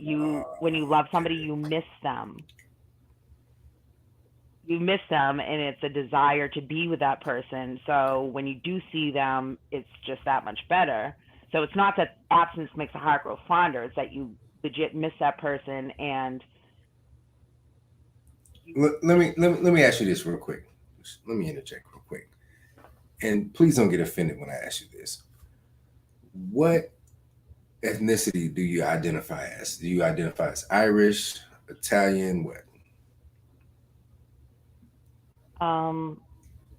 when you love somebody, you miss them. You miss them, and it's a desire to be with that person. So when you do see them, it's just that much better. So it's not that absence makes the heart grow fonder. It's that you legit miss that person, and Let me ask you this real quick. Let me interject real quick, and please don't get offended when I ask you this. What ethnicity do you identify as? Do you identify as Irish, Italian, what?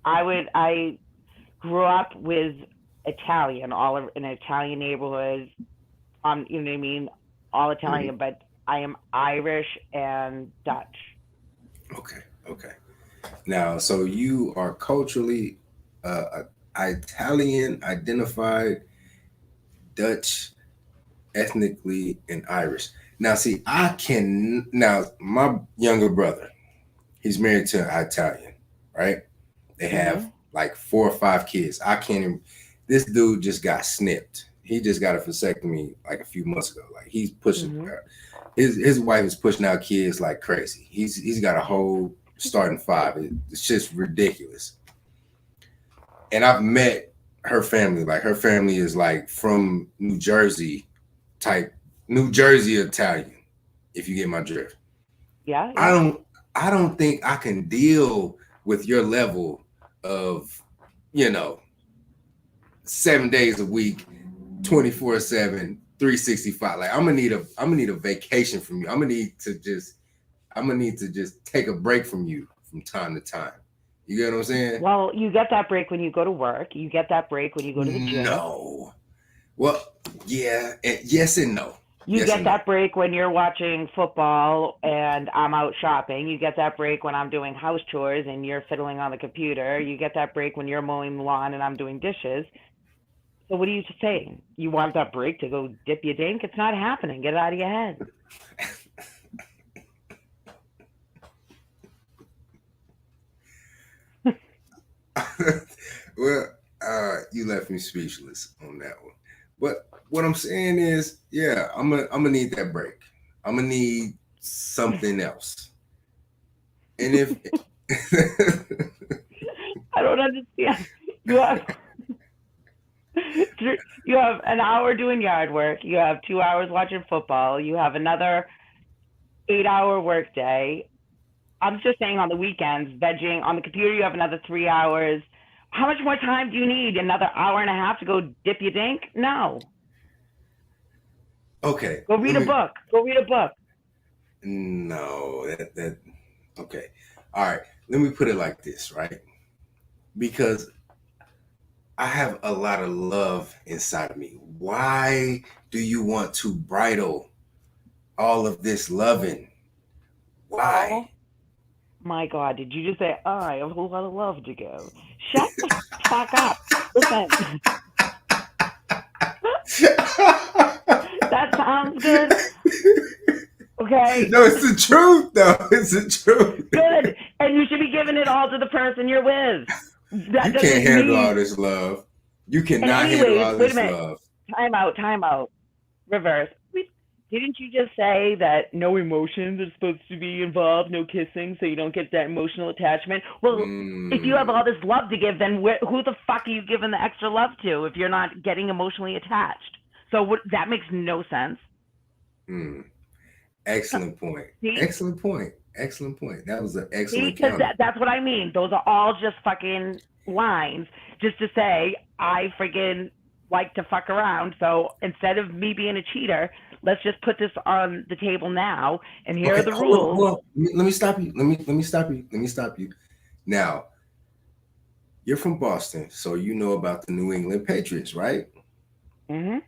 I grew up with Italian, in an Italian neighborhood. You know what I mean? All Mhm. Italian, but I am Irish and Dutch. Okay, okay. Now, so you are culturally Italian identified, Dutch, ethnically, and Irish. Now, see, now my younger brother, he's married to an Italian, right? They have Mhm. like 4 or 5 kids. I can't even, this dude just got snipped. He just got a vasectomy like a few months ago. Like he's pushing, Mhm. his wife is pushing out kids like crazy. He's got a whole starting five. It's just ridiculous. And I've met her family. Like her family is like from New Jersey type, New Jersey Italian. If you get my drift, Yeah, I yeah. don't I don't think I can deal with your level of, you know, 7 days a week, 24/7, 365. Like I'm gonna need a vacation from you. I'm gonna need to just take a break from you from time to time. You get what I'm saying? Well, you get that break when you go to work. You get that break when you go to the gym. No. Well, yeah, and yes and no. You Yes get and no. that break when you're watching football and I'm out shopping. You get that break when I'm doing house chores and you're fiddling on the computer. You get that break when you're mowing the lawn and I'm doing dishes. So what are you saying? You want that break to go dip your dink? It's not happening. Get it out of your head. Well, you left me speechless on that one. But what I'm saying is, yeah, I'm gonna need that break. I'm gonna need something else. And if I don't understand. You have you have an hour doing yard work. You have 2 hours watching football. You have another 8 hour work day. I'm just saying on the weekends, vegging on the computer, you have another 3 hours. How much more time do you need? Another hour and a half to go dip your dink? No. okay, Go let read a me book. Go read a book. no that okay. All right, let me put it like this, right? Because I have a lot of love inside of me. Why do you want to bridle all of this loving? Why? Oh my God. Did you just say, oh, I have a whole lot of love to give? Shut the fuck up. Listen, that sounds good. Okay. No, it's the truth, though. It's the truth. Good. And you should be giving it all to the person you're with. That You can't doesn't handle all mean. this love. You And cannot handle anyways, all wait a this minute. love. Time out. Time out. Reverse. Didn't you just say that no emotions are supposed to be involved, no kissing, so you don't get that emotional attachment? Well, if you have Mm, all this love to give, then who the fuck are you giving the extra love to if you're not getting emotionally attached? So that makes no sense. mm. Excellent point. See, Excellent point. Excellent point. That was an see, excellent because counter. that's what I mean. Those are all just fucking lines, just to say I friggin' like to fuck around. So instead of me being a cheater, let's just put this on the table now, and here are Okay, the hold on, rules. hold on. Let me stop you. Let me stop you. Let me stop you. Now, you're from Boston, so you know about the New England Patriots, right? Hmm.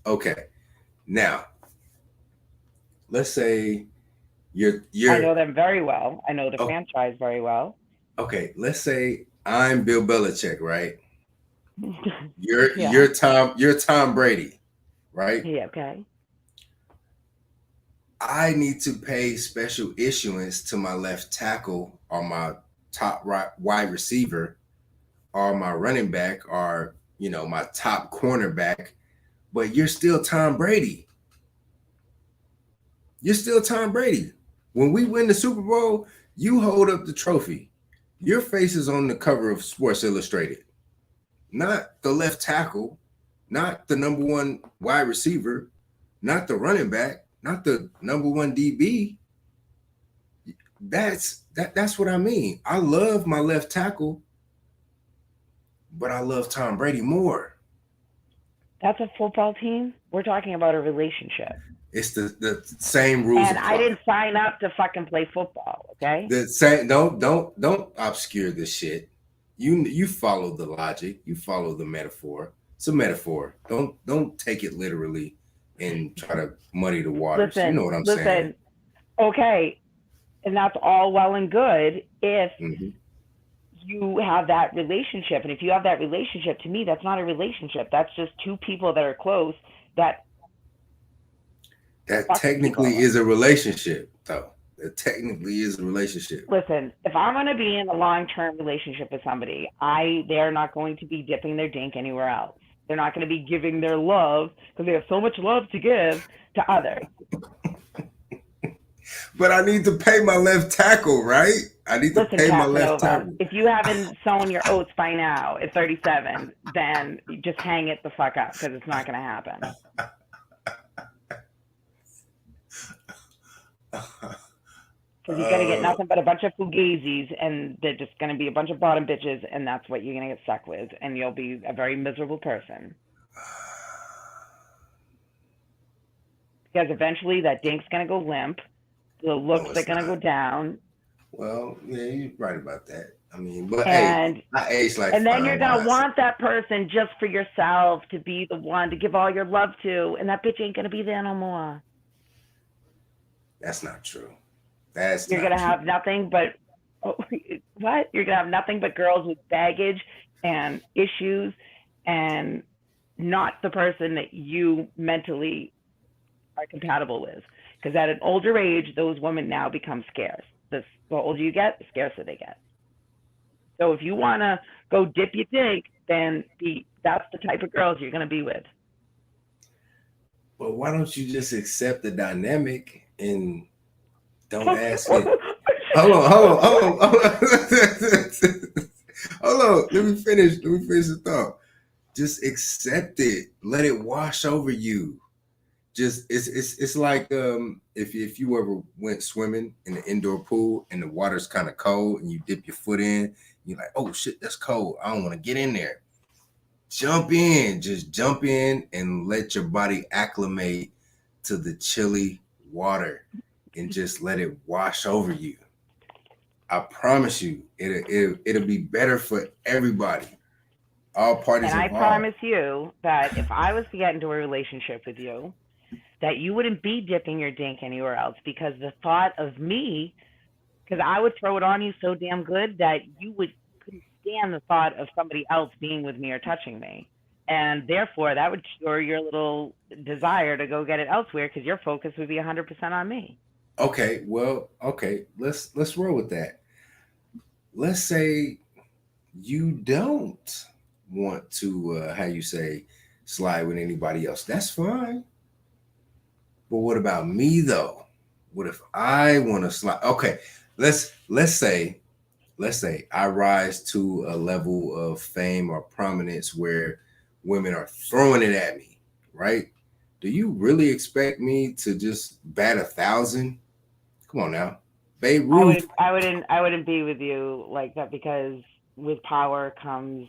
Okay. Now, let's say you're I you're know them very well. I know the oh, franchise very well. okay. Let's say I'm Bill Belichick, right? Yeah. You're Tom Brady, right? Yeah. Okay. I need to pay special issuance to my left tackle or my top right wide receiver or my running back or my top cornerback, but you're still Tom Brady. You're still Tom Brady. When we win the Super Bowl, you hold up the trophy. Your face is on the cover of Sports Illustrated, not the left tackle, not the number one wide receiver, not the running back, not the number one DB. That's what I mean. I love my left tackle, but I love Tom Brady more. That's a football team. We're talking about a relationship. It's the same rules And apply. I didn't sign up to fucking play football, okay? The same. Don't obscure this shit. You follow the logic. You follow the metaphor. It's a metaphor. Don't take it literally and try to muddy the waters. You know what I'm saying? Okay, and that's all well and good if Mm-hmm. you have that relationship. And if you have that relationship, to me, that's not a relationship. That's just two people that are close that technically is a relationship, though. It technically is a relationship. Listen, if I'm going to be in a long-term relationship with somebody, they're not going to be dipping their dink anywhere else. They're not going to be giving their love because they have so much love to give to others. But I need to pay my left tackle, right? I need to pay my left tackle. If you haven't sown your oats by now at 37, then just hang it the fuck up because it's not going to happen. Because you're going to get nothing but a bunch of fugazis, and they're just going to be a bunch of bottom bitches, and that's what you're going to get stuck with, and you'll be a very miserable person. Because eventually that dink's going to go limp, the looks are going to go down. Well, yeah, you're right about that. I mean, but hey, I age like. And then you're going to want that person just for yourself to be the one to give all your love to, and that bitch ain't going to be there no more. That's not true. You're going to have nothing but, what? You're going to have nothing but girls with baggage and issues and not the person that you mentally are compatible with. Because at an older age, those women now become scarce. The older you get, the scarcer they get. So if you want to go dip your dink, then that's the type of girls you're going to be with. Well, why don't you just accept the dynamic and don't ask it? Hold on. Hold on. Let me finish the thought. Just accept it. Let it wash over you. Just it's like if you ever went swimming in the indoor pool and the water's kind of cold and you dip your foot in, you're like, oh shit, that's cold. I don't want to get in there. Jump in, just jump in and let your body acclimate to the chilly water and just let it wash over you. I promise you, it'll be better for everybody. All parties involved. And I promise you that if I was to get into a relationship with you, that you wouldn't be dipping your dink anywhere else, because the thought of me, because I would throw it on you so damn good that you couldn't stand the thought of somebody else being with me or touching me. And therefore, that would cure your little desire to go get it elsewhere, because your focus would be 100% on me. Okay, well, let's roll with that. Let's say you don't want to, slide with anybody else. That's fine. But what about me though? What if I want to slide? Okay, let's say I rise to a level of fame or prominence where women are throwing it at me, right? Do you really expect me to just bat 1,000? Come on now, Babe Ruth. I wouldn't be with you like that, because with power comes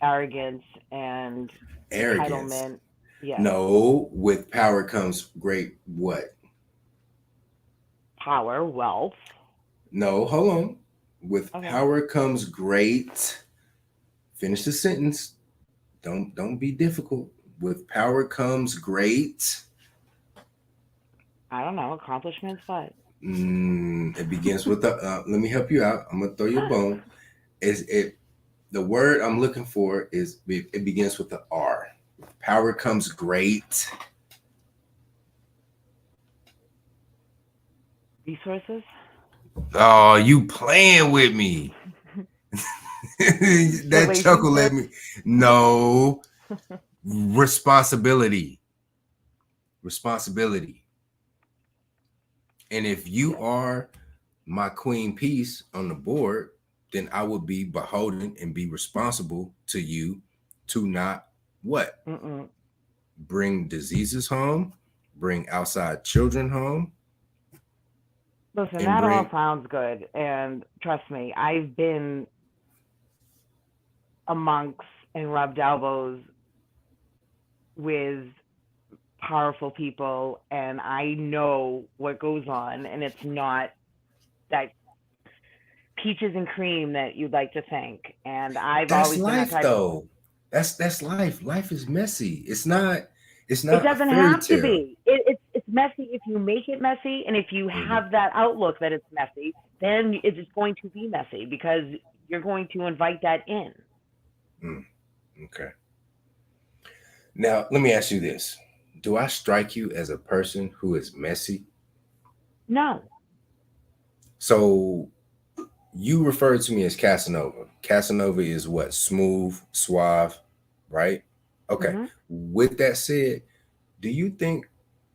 arrogance and entitlement. Yeah. No, with power comes great what? Power, wealth. No, hold on. With power comes great. Finish the sentence. Don't be difficult. With power comes great. I don't know, accomplishments, what? It begins with let me help you out. I'm gonna throw you a bone. the word I'm looking for is it begins with the R. Power comes great. Resources. Oh, you playing with me. That chuckle let me. No. Responsibility. Responsibility. And if you are my queen piece on the board, then I would be beholden and be responsible to you to not what? Bring diseases home, bring outside children home. Listen, that all sounds good. And trust me, I've been amongst and rubbed elbows with powerful people, and I know what goes on, and it's not that peaches and cream that you'd like to think. And I've always been that type though. That's life. Life is messy. It's not. It doesn't have to be. It's messy if you make it messy, and if you have that outlook that it's messy, then it's going to be messy because you're going to invite that in. Okay. Now, let me ask you this. Do I strike you as a person who is messy? No. So you referred to me as Casanova. Casanova is what? Smooth, suave, right? Okay. With that said, do you think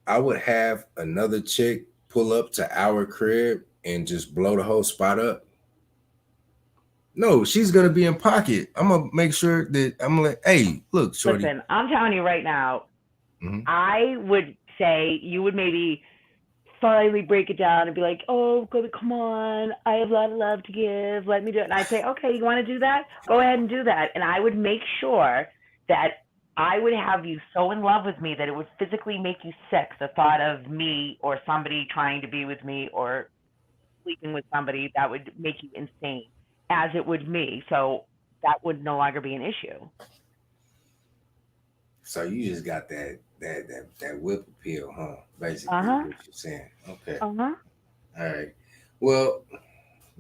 I would have another chick pull up to our crib and just blow the whole spot up? No, she's gonna be in pocket. I'm gonna make sure that I'm like, hey, look, shorty. Listen, I'm telling you right now, I would say you would maybe finally break it down and be like, oh, come on, I have a lot of love to give. Let me do it. And I'd say, okay, you want to do that? Go ahead and do that. And I would make sure that I would have you so in love with me that it would physically make you sick, the thought of me or somebody trying to be with me or sleeping with somebody. That would make you insane, as it would me. So that would no longer be an issue. So you just got that whip appeal, huh? Basically, what you're saying. Okay. All right. Well,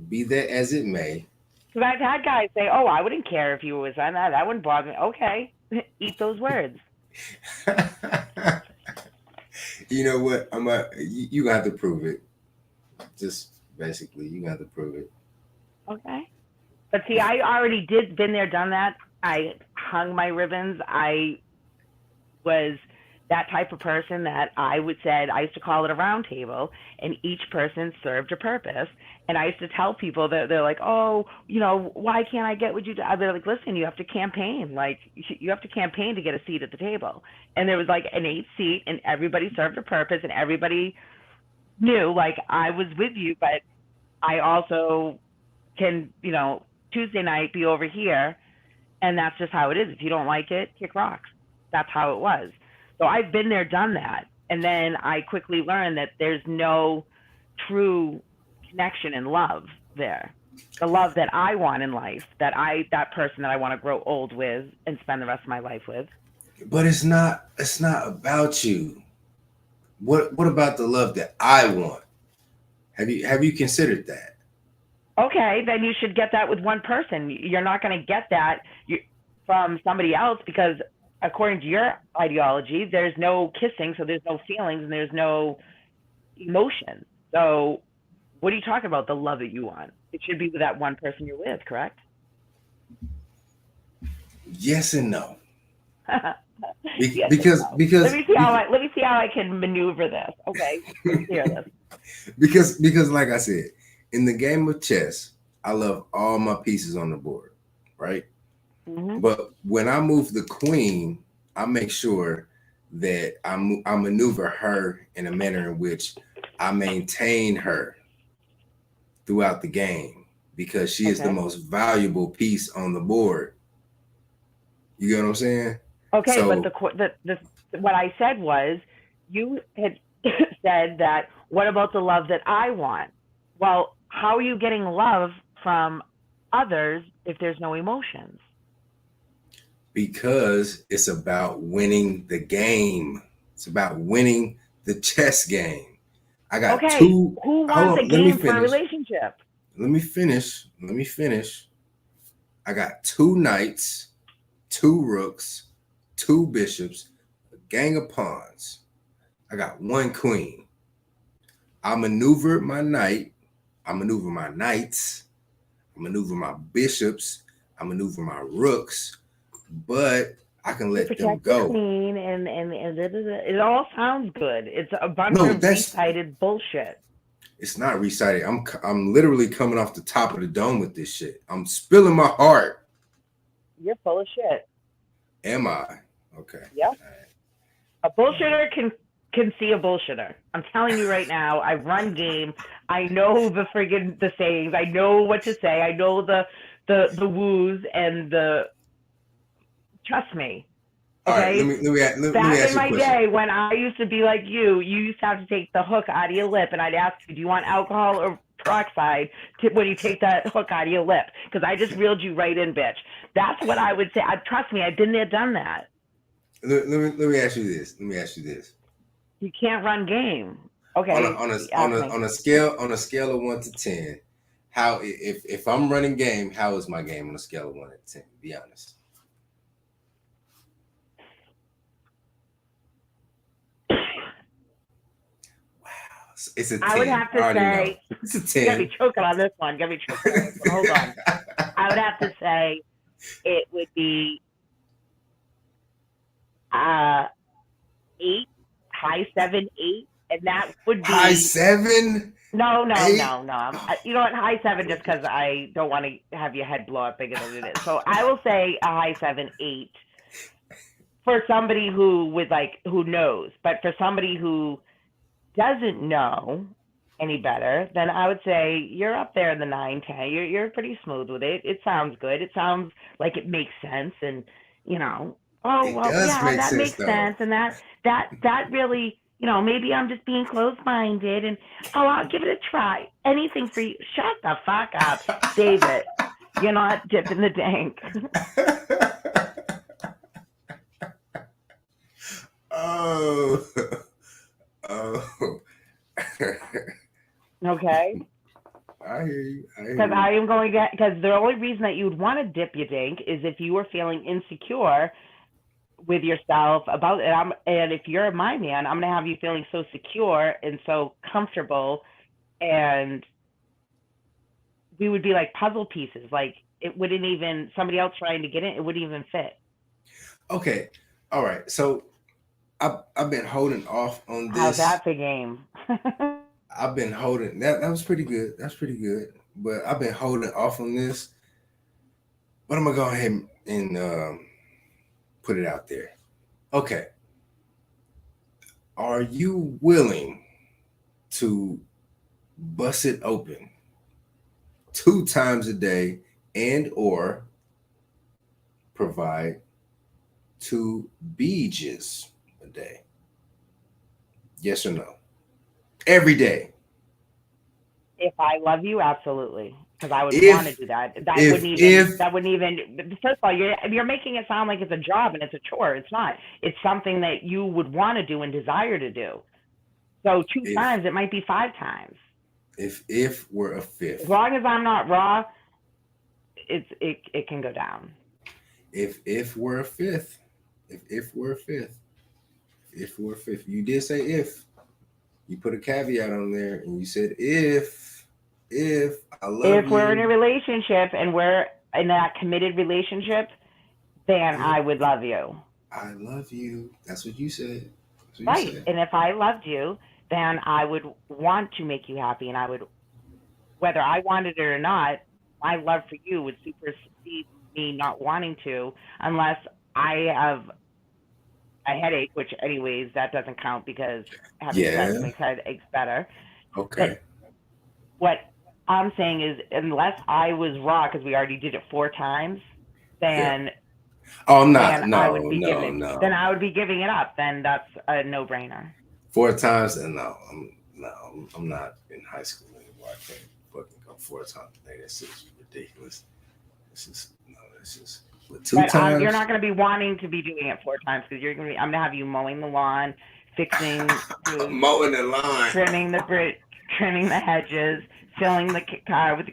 be that as it may. Because I've had guys say, "Oh, I wouldn't care if you was on that. That wouldn't bother me." Okay, eat those words. You know what? You got to prove it. Just basically, you got to prove it. Okay. But see, I already been there, done that. I hung my ribbons. I was that type of person that I used to call it a round table, and each person served a purpose. And I used to tell people that they're like, oh, why can't I get what you do? I'd be like, listen, you have to campaign. Like, you have to campaign to get a seat at the table. And there was like an 8 seat, and everybody served a purpose, and everybody knew, like, I was with you, but I also can, Tuesday night be over here. And that's just how it is. If you don't like it, kick rocks. That's how it was. So I've been there, done that. And then I quickly learned that there's no true connection and love there. The love that I want in life, that person that I want to grow old with and spend the rest of my life with. But it's not about you. What about the love that I want? Have you considered that? Okay, then you should get that with one person. You're not going to get that from somebody else because according to your ideology, there's no kissing, so there's no feelings and there's no emotion. So what are you talking about, the love that you want? It should be with that one person you're with, correct? Yes and no. Yes because let me see how I can maneuver this. Okay, let's hear this. Because like I said, in the game of chess, I love all my pieces on the board, right? But when I move the queen, I make sure that I maneuver her in a manner in which I maintain her throughout the game because she is the most valuable piece on the board. You get what I'm saying? Okay, so, but what I said was, you had said that, what about the love that I want? Well, how are you getting love from others if there's no emotions? Because it's about winning the game. It's about winning the chess game. I got two. Who wants a game for a relationship? Let me finish. I got 2 knights, 2 rooks, 2 bishops, a gang of pawns. I got 1 queen. I maneuver my knight. I maneuver my knights. I maneuver my bishops. I maneuver my rooks, but I can You let them protect the go. queen, and it all sounds good. It's a bunch No, of recited bullshit. it's not recited. I'm literally coming off the top of the dome with this shit. I'm spilling my heart. You're full of shit. Am I? Okay. Yep. A bullshitter can see a bullshitter. I'm telling you right now. I run game. I know the sayings. I know what to say. I know the woos and the. Trust me. All right. Okay. Let me ask Back in you a my question. day, when I used to be like you used to have to take the hook out of your lip, and I'd ask you, do you want alcohol or peroxide when you take that hook out of your lip? Because I just reeled you right in, bitch. That's what I would say. Trust me, I've been there, done that. Let me ask you this. You can't run game. Okay. On a scale of 1 to 10, how if I'm running game, how is my game on a scale of 1 to 10? Be honest. It's a 10. I would have to say it's a 10. You gotta be choking on this one. Hold on. I would have to say it would be 8, high 7, 8, and that would be high 7. No. You know what? High 7, just because I don't want to have your head blow up bigger than it is. So I will say a high 7, 8 for somebody who knows, but for somebody who doesn't know any better, then I would say you're up there in the 9, 10. You're pretty smooth with it. It sounds good. It sounds like it makes sense, and that makes sense, and that really, maybe I'm just being closed-minded, and I'll give it a try. Anything for you. Shut the fuck up, save it. You're not dipping the dank. Oh. Okay. I hear you. Because the only reason that you would want to dip your dink is if you were feeling insecure with yourself about it. And if you're my man, I'm gonna have you feeling so secure and so comfortable, and we would be like puzzle pieces. Like it wouldn't even somebody else trying to get in, it wouldn't even fit. Okay. All right. So I've been holding off on this. How's that for game? I've been holding that was pretty good. That's pretty good. But I've been holding off on this. But I'm gonna go ahead and put it out there. Okay. Are you willing to bust it open 2 times a day and or provide 2 beaches a day? Yes or no? Every day. If I love you, absolutely. Because I would want to do that. That wouldn't even. First of all, you're making it sound like it's a job and it's a chore. It's not. It's something that you would want to do and desire to do. So 2 times, it might be 5 times. If we're a fifth. As long as I'm not raw, it can go down. If we're a fifth. If we're a fifth. You did say if. You put a caveat on there and you said if I love you. If we're in a relationship and we're in that committed relationship, then I would love you. I love you. That's what you said. Right. And if I loved you, then I would want to make you happy, and I would, whether I wanted it or not, my love for you would supersede me not wanting to, unless I have a headache, which anyways, that doesn't count because having sex makes headaches better. Okay. But what I'm saying is, unless I was raw, because we already did it 4 times, then I'm not. Then I would be giving it up. Then that's a no-brainer. 4 times, and I'm not in high school anymore. I can't fucking go 4 times a day. That's just ridiculous. It's just. But 2 times. You're not going to be wanting to be doing it 4 times because I'm going to have you mowing the lawn, fixing food, mowing the lawn, trimming the hedges, filling the car with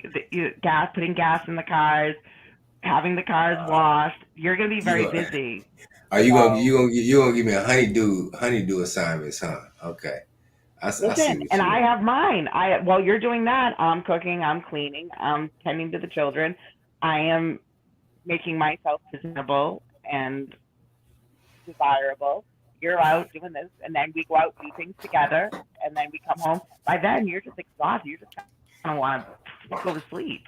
gas, putting gas in the cars, having the cars washed. You're gonna be very You gonna, busy. are you gonna So give me a honeydew assignments, huh? Okay, I see listen, what and you I want. have mine. I while you're doing that, I'm cooking, I'm cleaning, I'm tending to the children. I am making myself presentable and desirable. You're out doing this, and then we go out do things together, and then we come home. By then, you're just exhausted. You just kind of want to go to sleep.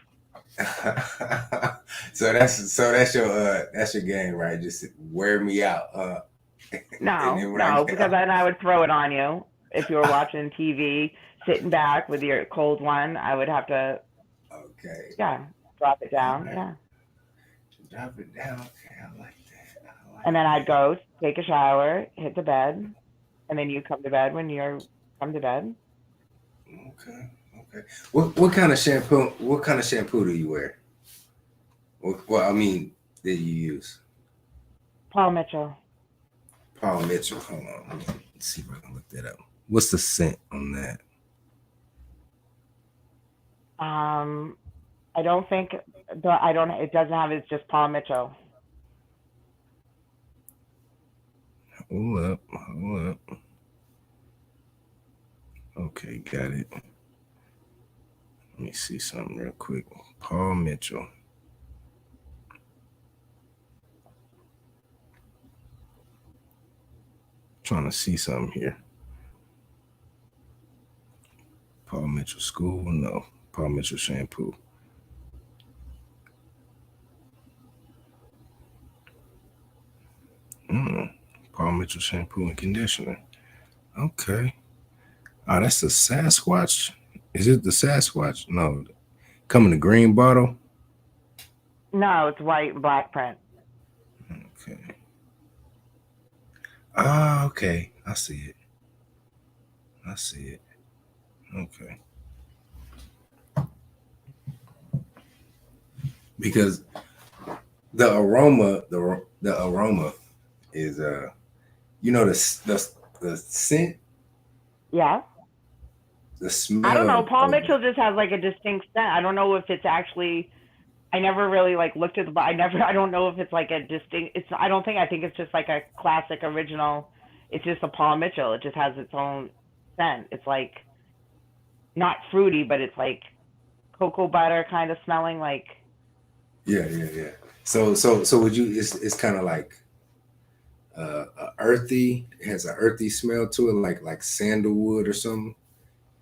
That's your game, right? Just wear me out, and No, then when I no, get because then I would throw it on you if you were watching TV, sitting back with your cold one. I would have to, okay, yeah, drop it all down, right, yeah, drop it down. Okay, I like that. I and like then I'd that. go take a shower, hit the bed, and then you come to bed when you're come to bed. Okay, okay. What kind of shampoo? What kind of shampoo do you wear? Well, I mean, that you use? Paul Mitchell. Paul Mitchell. Hold on, let me see if I can look that up. What's the scent on that? Um, I don't think I don't. It doesn't have. It's just Paul Mitchell. Hold up, hold up. Okay, got it. Let me see something real quick. Paul Mitchell. Trying to see something here. Paul Mitchell school? No. Paul Mitchell shampoo. Mm. Paul Mitchell shampoo and conditioner. Okay. Oh, that's the Sasquatch. Is it the Sasquatch? No. Come in the green bottle. No, it's white and black print. Okay. Ah, okay. I see it. I see it. Okay. Because the aroma is you know the scent, Yeah. the I don't know. smell Paul of Mitchell just has like a distinct scent. I don't know if it's actually. I never really like looked at the. I never. I don't know if it's like a distinct. It's. I don't think. I think it's just like a classic original. It's just a Paul Mitchell. It just has its own scent. It's like not fruity, but it's like cocoa butter kind of smelling. Like yeah. So would you? It's kind of like earthy. It has an earthy smell to it, like sandalwood or something.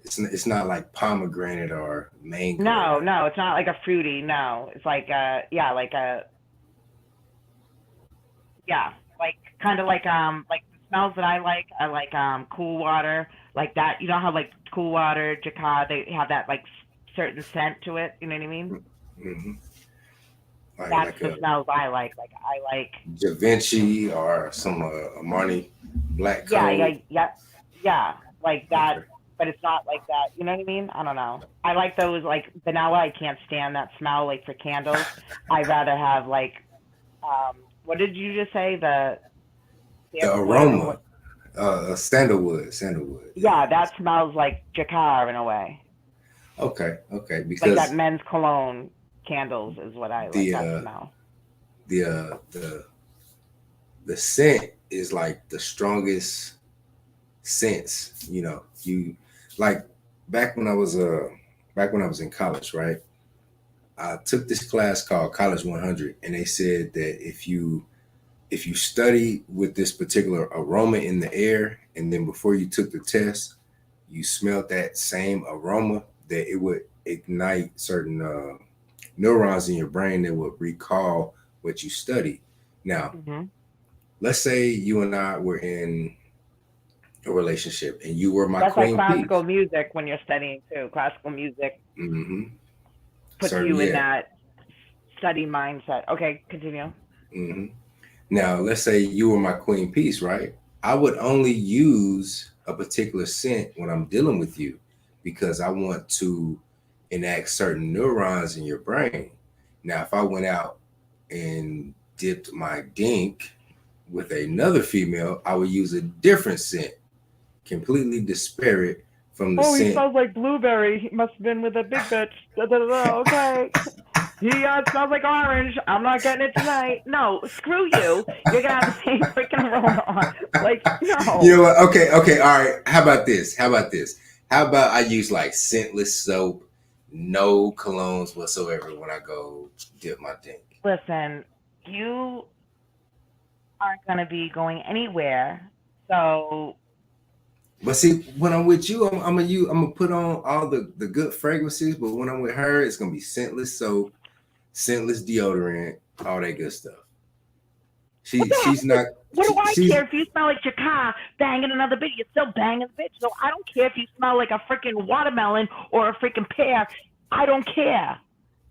It's not like pomegranate or mango or no, nothing. no, it's not like a fruity. No, it's like yeah, like a yeah, like kind of like the smells that I like cool water, like that. You know how like cool water, Jacquard, they have that like certain scent to it. You know what I mean? Hmm. Like That's like the a smells I like. Like I like Da Vinci or some Armani Black yeah, Code. yeah, like that. Okay. But it's not like that. You know what I mean? I don't know. I like those like vanilla. I can't stand that smell. Like for candles, I'd rather have like what did you just say? The The sandalwood or aroma, what? sandalwood. Yeah, Yeah. that smells like Jacquard in a way. Okay. Like that Because men's cologne candles is what I like. the That uh, smell. the uh, the the scent is like the strongest sense. You like back when I was in college, right? I took this class called College 100, and they said that if you study with this particular aroma in the air, and then before you took the test, you smelled that same aroma, that it would ignite certain neurons in your brain that would recall what you studied. Now, Hmm. let's say you and I were in a relationship, and you were my That's like queen classical piece. music when you're studying too. Classical music Hmm. puts Certain, you in yeah. that study mindset. Okay, continue. Hmm. Now, let's say you were my queen piece, right? I would only use a particular scent when I'm dealing with you because I want to enact certain neurons in your brain. Now, if I went out and dipped my dink with another female, I would use a different scent, completely disparate from the Oh, he scent. smells like blueberry. He must have been with a big bitch. Da, da, da, da. Okay. It smells like orange. I'm not getting it tonight. No, screw you. You're gonna have the same freaking aroma on. Like, no. You know what? Okay, all right. How about this? How about I use like scentless soap, no colognes whatsoever when I go dip my dink? Listen, you aren't gonna be going anywhere. So But see, when I'm with you, I'm gonna put on all the good fragrances. But when I'm with her, it's gonna be scentless soap, scentless deodorant, all that good stuff. She's not. what do I She's care if you smell like your car banging another bitch? You're still banging the bitch. So I don't care if you smell like a freaking watermelon or a freaking pear. I don't care.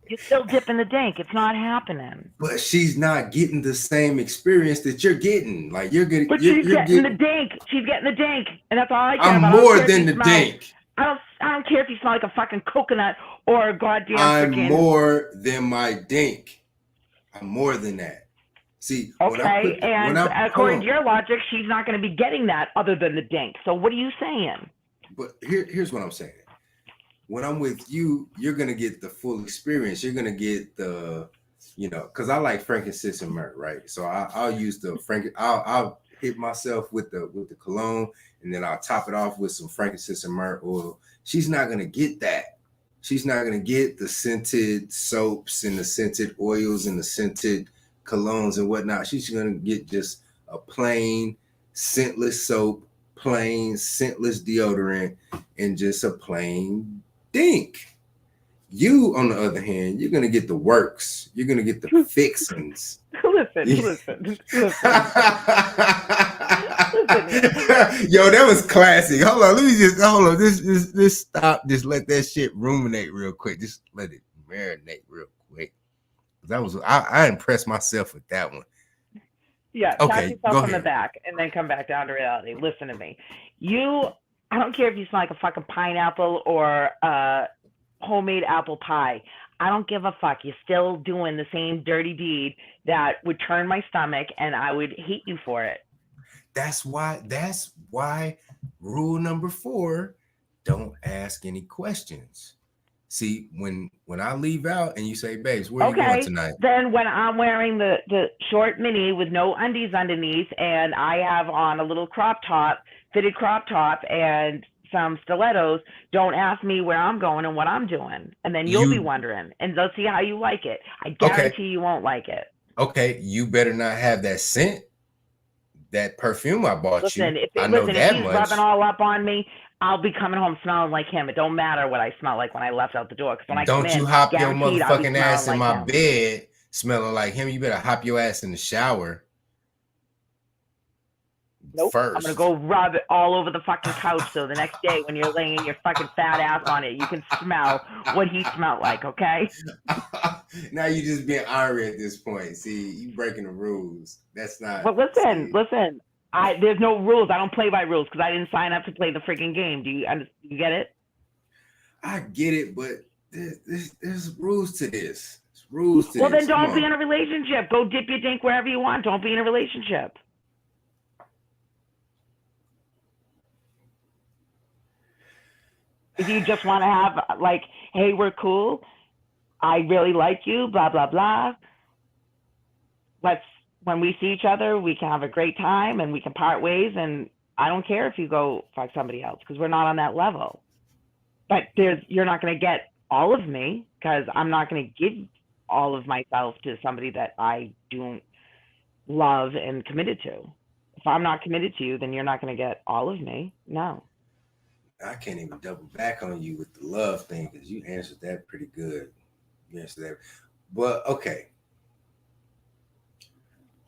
You're still dipping the dink. It's not happening. but she's not getting the same experience that you're getting. Like you're getting. But You're she's getting the getting. dink. She's getting the dink, and that's all I care I'm about. more than the dink. I don't care if you smell like a fucking coconut or a goddamn I'm freaking. more than my dink. I'm more than that. See, Okay, and according to your logic, she's not going to be getting that other than the dink. So what are you saying? But here's what I'm saying. When I'm with you, you're gonna get the full experience. You're gonna get the, because I like frankincense and myrrh, right? So I'll use the I'll hit myself with the cologne, and then I'll top it off with some frankincense and myrrh oil. She's not gonna get that. She's not gonna get the scented soaps and the scented oils and the scented colognes and whatnot. She's gonna get just a plain scentless soap, plain scentless deodorant, and just a plain dink. You, on the other hand, you're gonna get the works. You're gonna get the fixins. Listen. Yo, that was classic. Hold on, hold on. This stop. Just let that shit ruminate real quick. Just let it marinate real quick. That was I impressed myself with that one. Yeah, okay, tap yourself on the back and then come back down to reality. Listen to me. I don't care if you smell like a fucking pineapple or homemade apple pie. I don't give a fuck. You're still doing the same dirty deed that would turn my stomach, and I would hate you for it. That's why rule number 4, don't ask any questions. See, when I leave out and you say, babes, where are you going tonight? Then when I'm wearing the short mini with no undies underneath, and I have on a little fitted crop top and some stilettos, don't ask me where I'm going and what I'm doing. And then you'll be wondering, and let's see how you like it. I guarantee you won't like it. Okay, you better not have that scent, that perfume I bought you. If he's rubbing all up on me, I'll be coming home smelling like him. It don't matter what I smell like when I left out the door. Because when I come in, don't you hop your motherfucking ass in my bed smelling like him. You better hop your ass in the shower. Nope. First. I'm gonna go rub it all over the fucking couch, so the next day when you're laying your fucking fat ass on it, you can smell what he smelled like. Okay. Now you just being ornery at this point. See, you breaking the rules. That's not. But listen. There's no rules. I don't play by rules because I didn't sign up to play the freaking game. Do you get it? I get it, but there's rules to this. There's rules to this. Well, then don't be in a relationship. Go dip your dink wherever you want. Don't be in a relationship. If you just want to have like, hey, we're cool. I really like you, blah, blah, blah. When we see each other, we can have a great time and we can part ways. And I don't care if you go fuck somebody else because we're not on that level. But you're not going to get all of me because I'm not going to give all of myself to somebody that I don't love and committed to. If I'm not committed to you, then you're not going to get all of me. No. I can't even double back on you with the love thing because you answered that pretty good. You answered that. But okay.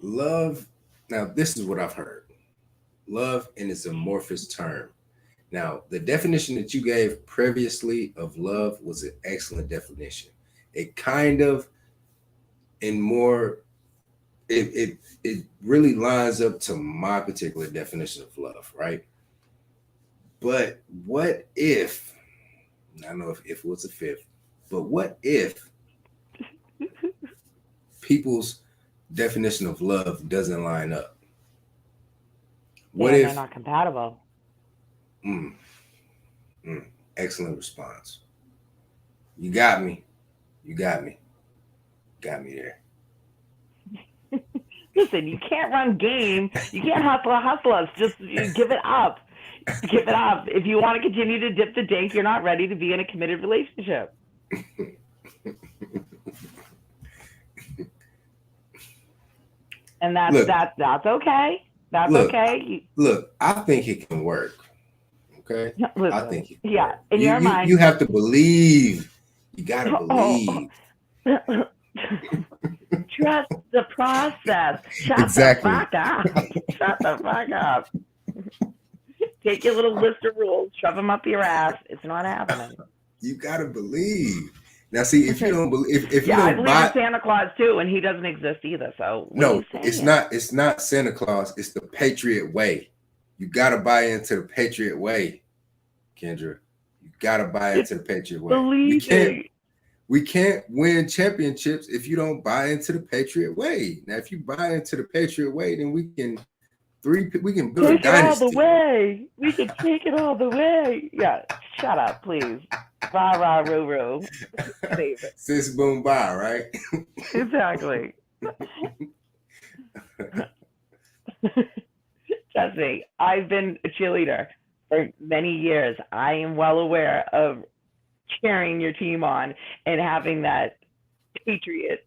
Love. Now, this is what I've heard. Love in its amorphous term. Now, the definition that you gave previously of love was an excellent definition. It kind of, it really lines up to my particular definition of love, right? But what if, I don't know if it was a fifth, but what if people's definition of love doesn't line up? What if they're not compatible? Excellent response. You got me. Got me there. Listen, you can't run game. You can't hustle us. Just you give it up. Give it up. If you want to continue to dip the dink, you're not ready to be in a committed relationship. And that's okay. That's okay. Look, I think it can work. Okay, listen, I think it can yeah. work. In your mind, you have to believe. You gotta believe. Trust the process. Shut Exactly. the fuck up. Shut the fuck up. Take your little list of rules, shove them up your ass. It's not happening. You gotta believe. Now, see, if you don't believe, if you I don't believe buy, in Santa Claus too, and he doesn't exist either. So no, it's not. It's not Santa Claus. It's the Patriot way. You gotta buy into the Patriot way, Kendra. You gotta buy into the Patriot way. We can't win championships if you don't buy into the Patriot way. Now, if you buy into the Patriot way, then we can build a dynasty. Take it all the way. We can take it all the way. Yeah, shut up, please. Rah rah roo roo. Sis boom bye, right? Exactly. Trust me, I've been a cheerleader for many years. I am well aware of cheering your team on and having that Patriot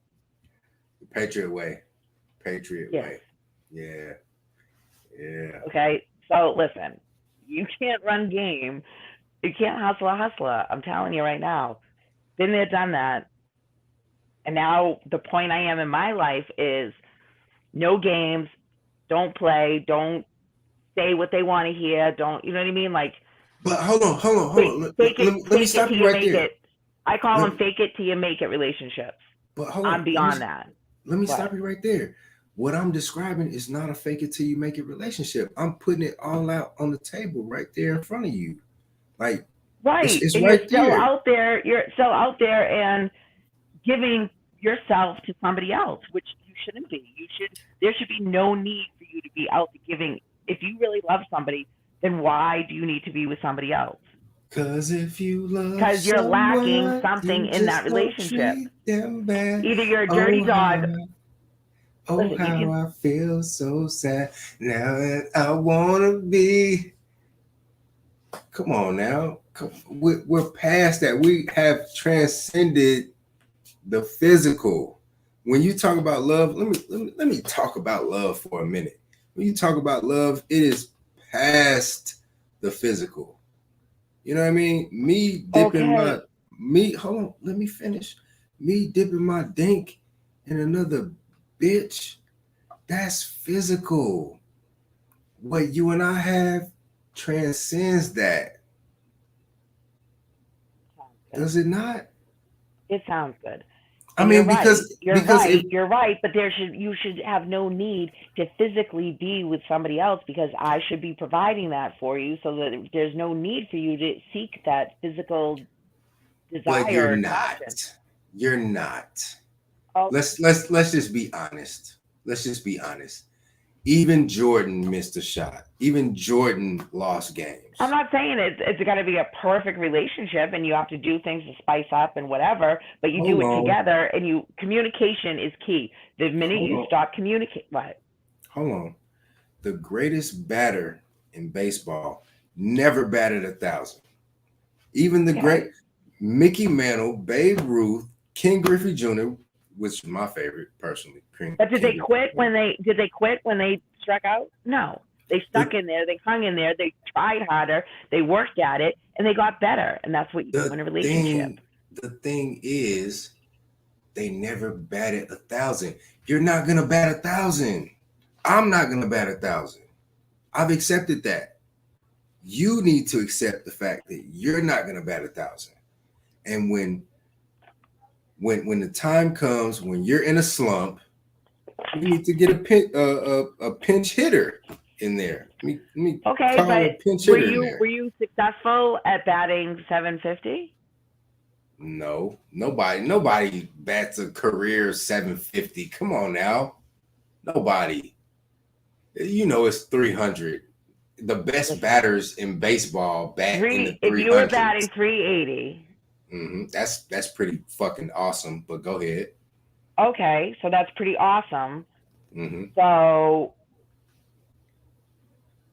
way. Yeah. Okay, so listen, you can't run game. You can't hustle a hustler. I'm telling you right now. Been there, done that. And now the point I am in my life is no games, don't play, don't say what they want to hear, don't, you know what I mean? Like, but hold on. Let me stop you right there. I call them fake it till you make it relationships. But hold on. I'm beyond that. Let me stop you right there. What I'm describing is not a fake it till you make it relationship. I'm putting it all out on the table right there in front of you. Like, right. It's and right you're still there. out there. You're still out there and giving yourself to somebody else, which you shouldn't be. There should be no need for you to be out giving. If you really love somebody, then why do you need to be with somebody else? Because you're lacking something in that relationship. Either you're a dirty dog. I feel so sad now that I want to be. Come on now. We're past that. We have transcended the physical. When you talk about love, let me talk about love for a minute. When you talk about love, it is past the physical. You know what I mean? Hold on, let me finish. Me dipping my dink in another bitch, that's physical. What you and I have transcends that. Does it not? It sounds good. I mean, because you're right, but you should have no need to physically be with somebody else because I should be providing that for you, so that there's no need for you to seek that physical desire. But you're not. You're not. Oh. Let's just be honest. Let's just be honest. Even Jordan missed a shot. Even Jordan lost games. I'm not saying it's got to be a perfect relationship and you have to do things to spice up and whatever, but you do it together and communication is key. The minute you stop communicating, what? Hold on. The greatest batter in baseball never batted 1,000. Even the great Mickey Mantle, Babe Ruth, Ken Griffey Jr., which is my favorite personally. But did they quit when they struck out? No. They stuck in there. They hung in there. They tried harder. They worked at it, and they got better. And that's what you do in a relationship. The thing is, they never batted 1,000. You're not gonna bat 1,000. I'm not gonna bat 1,000. I've accepted that. You need to accept the fact that you're not gonna bat 1,000. And when the time comes when you're in a slump, you need to get a pinch hitter in there. Let me okay, but were you successful at batting 750? No, nobody bats a career 750. Come on now, nobody. You know it's 300. The best batters in baseball bat in the 300s. If you were batting 380. That's pretty fucking awesome. But go ahead. Okay, so that's pretty awesome. Hmm. So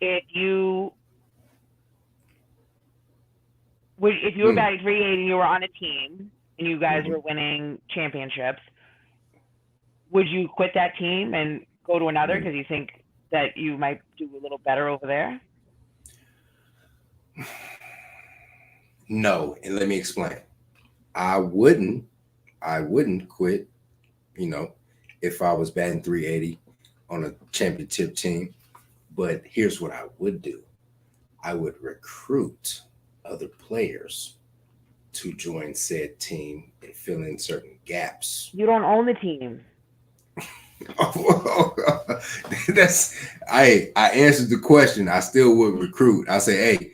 if you were Mm, batting 380, you were on a team and you guys hmm. were winning championships, would you quit that team and go to another Mm. because you think that you might do a little better over there? No, and let me explain. I wouldn't. I wouldn't quit. You know, if I was batting 380 on a championship team. But here's what I would do. I would recruit other players to join said team and fill in certain gaps. You don't own the team. That's I answered the question. I still would recruit. I say, hey,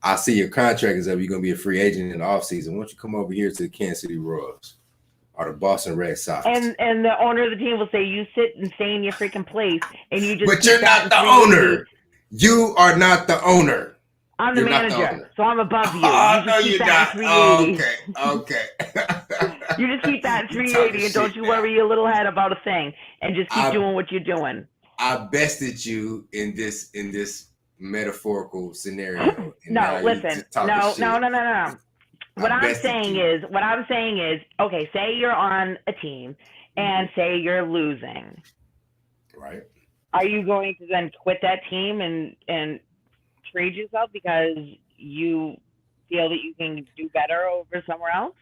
I see your contract is up. You're gonna be a free agent in the offseason. Why don't you come over here to the Kansas City Royals or the Boston Red Sox? And the owner of the team will say, you sit and stay in your freaking place and you just But keep you're not batting the 380. owner. You are not the owner. I'm the You're not the manager, owner. so I'm above you. Oh You no, just keep you're batting not. Oh, 380. okay, okay. You just keep batting You talking 380 and don't shit you now. worry your little head about a thing and just keep I doing what you're doing. I bested you in this metaphorical scenario, and now No, you listen. just talking No, no, shit. no, no, no. I bested you. What I'm saying is, okay, say you're on a team and Mhm. say you're losing. Right. Are you going to then quit that team and trade yourself because you feel that you can do better over somewhere else?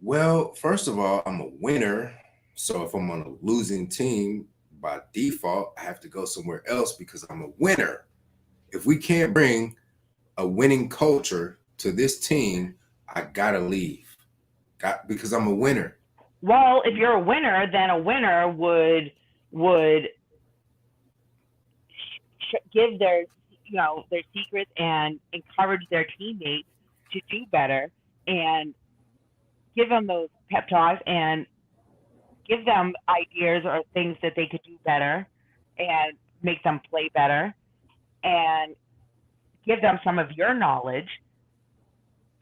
Well, first of all, I'm a winner. So if I'm on a losing team, by default, I have to go somewhere else because I'm a winner. If we can't bring a winning culture to this team, I gotta leave. Because I'm a winner. Well, if you're a winner, then a winner would give their their secrets and encourage their teammates to do better and give them those pep talks and give them ideas or things that they could do better and make them play better and give them some of your knowledge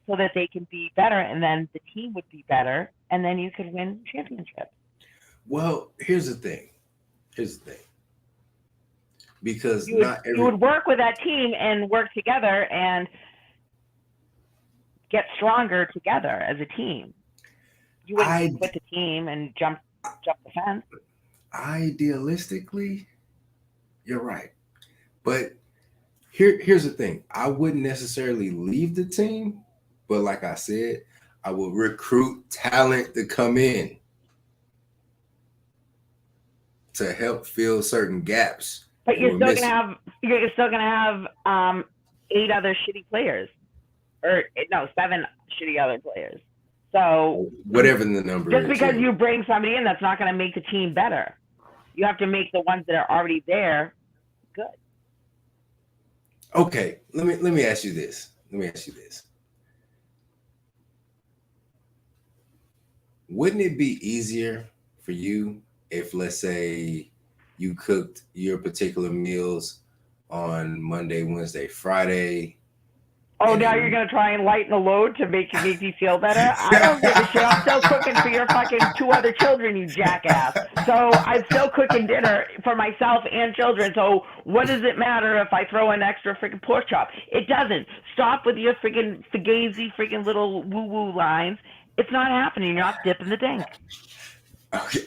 so that they can be better and then the team would be better and then you could win championships. Well, here's the thing. Here's the thing. Because You would not you every would work with that team and work together and get stronger together as a team. You wouldn't I just quit the team and jump the fence. idealistically, you're right. But here's the thing. I wouldn't necessarily leave the team, but like I said, I will recruit talent to come in to help fill certain gaps But that we're missing. you're still gonna have 8 other shitty players, or no, 7 shitty other players. So Whatever the number just is, because yeah. you bring somebody in, that's not gonna make the team better. You have to make the ones that are already there good. Okay, let me ask you this. Let me ask you this. Wouldn't it be easier for you if, let's say, you cooked your particular meals on Monday, Wednesday, Friday, Oh, and now you're then gonna try and lighten the load to make me feel better? I don't give a shit. I'm still cooking for your fucking 2 other children, you jackass. So I'm still cooking dinner for myself and children. So what does it matter if I throw an extra freaking pork chop? It doesn't. Stop with your freaking fugazi freaking little woo woo lines. It's not happening. You're not dipping the dink. okay,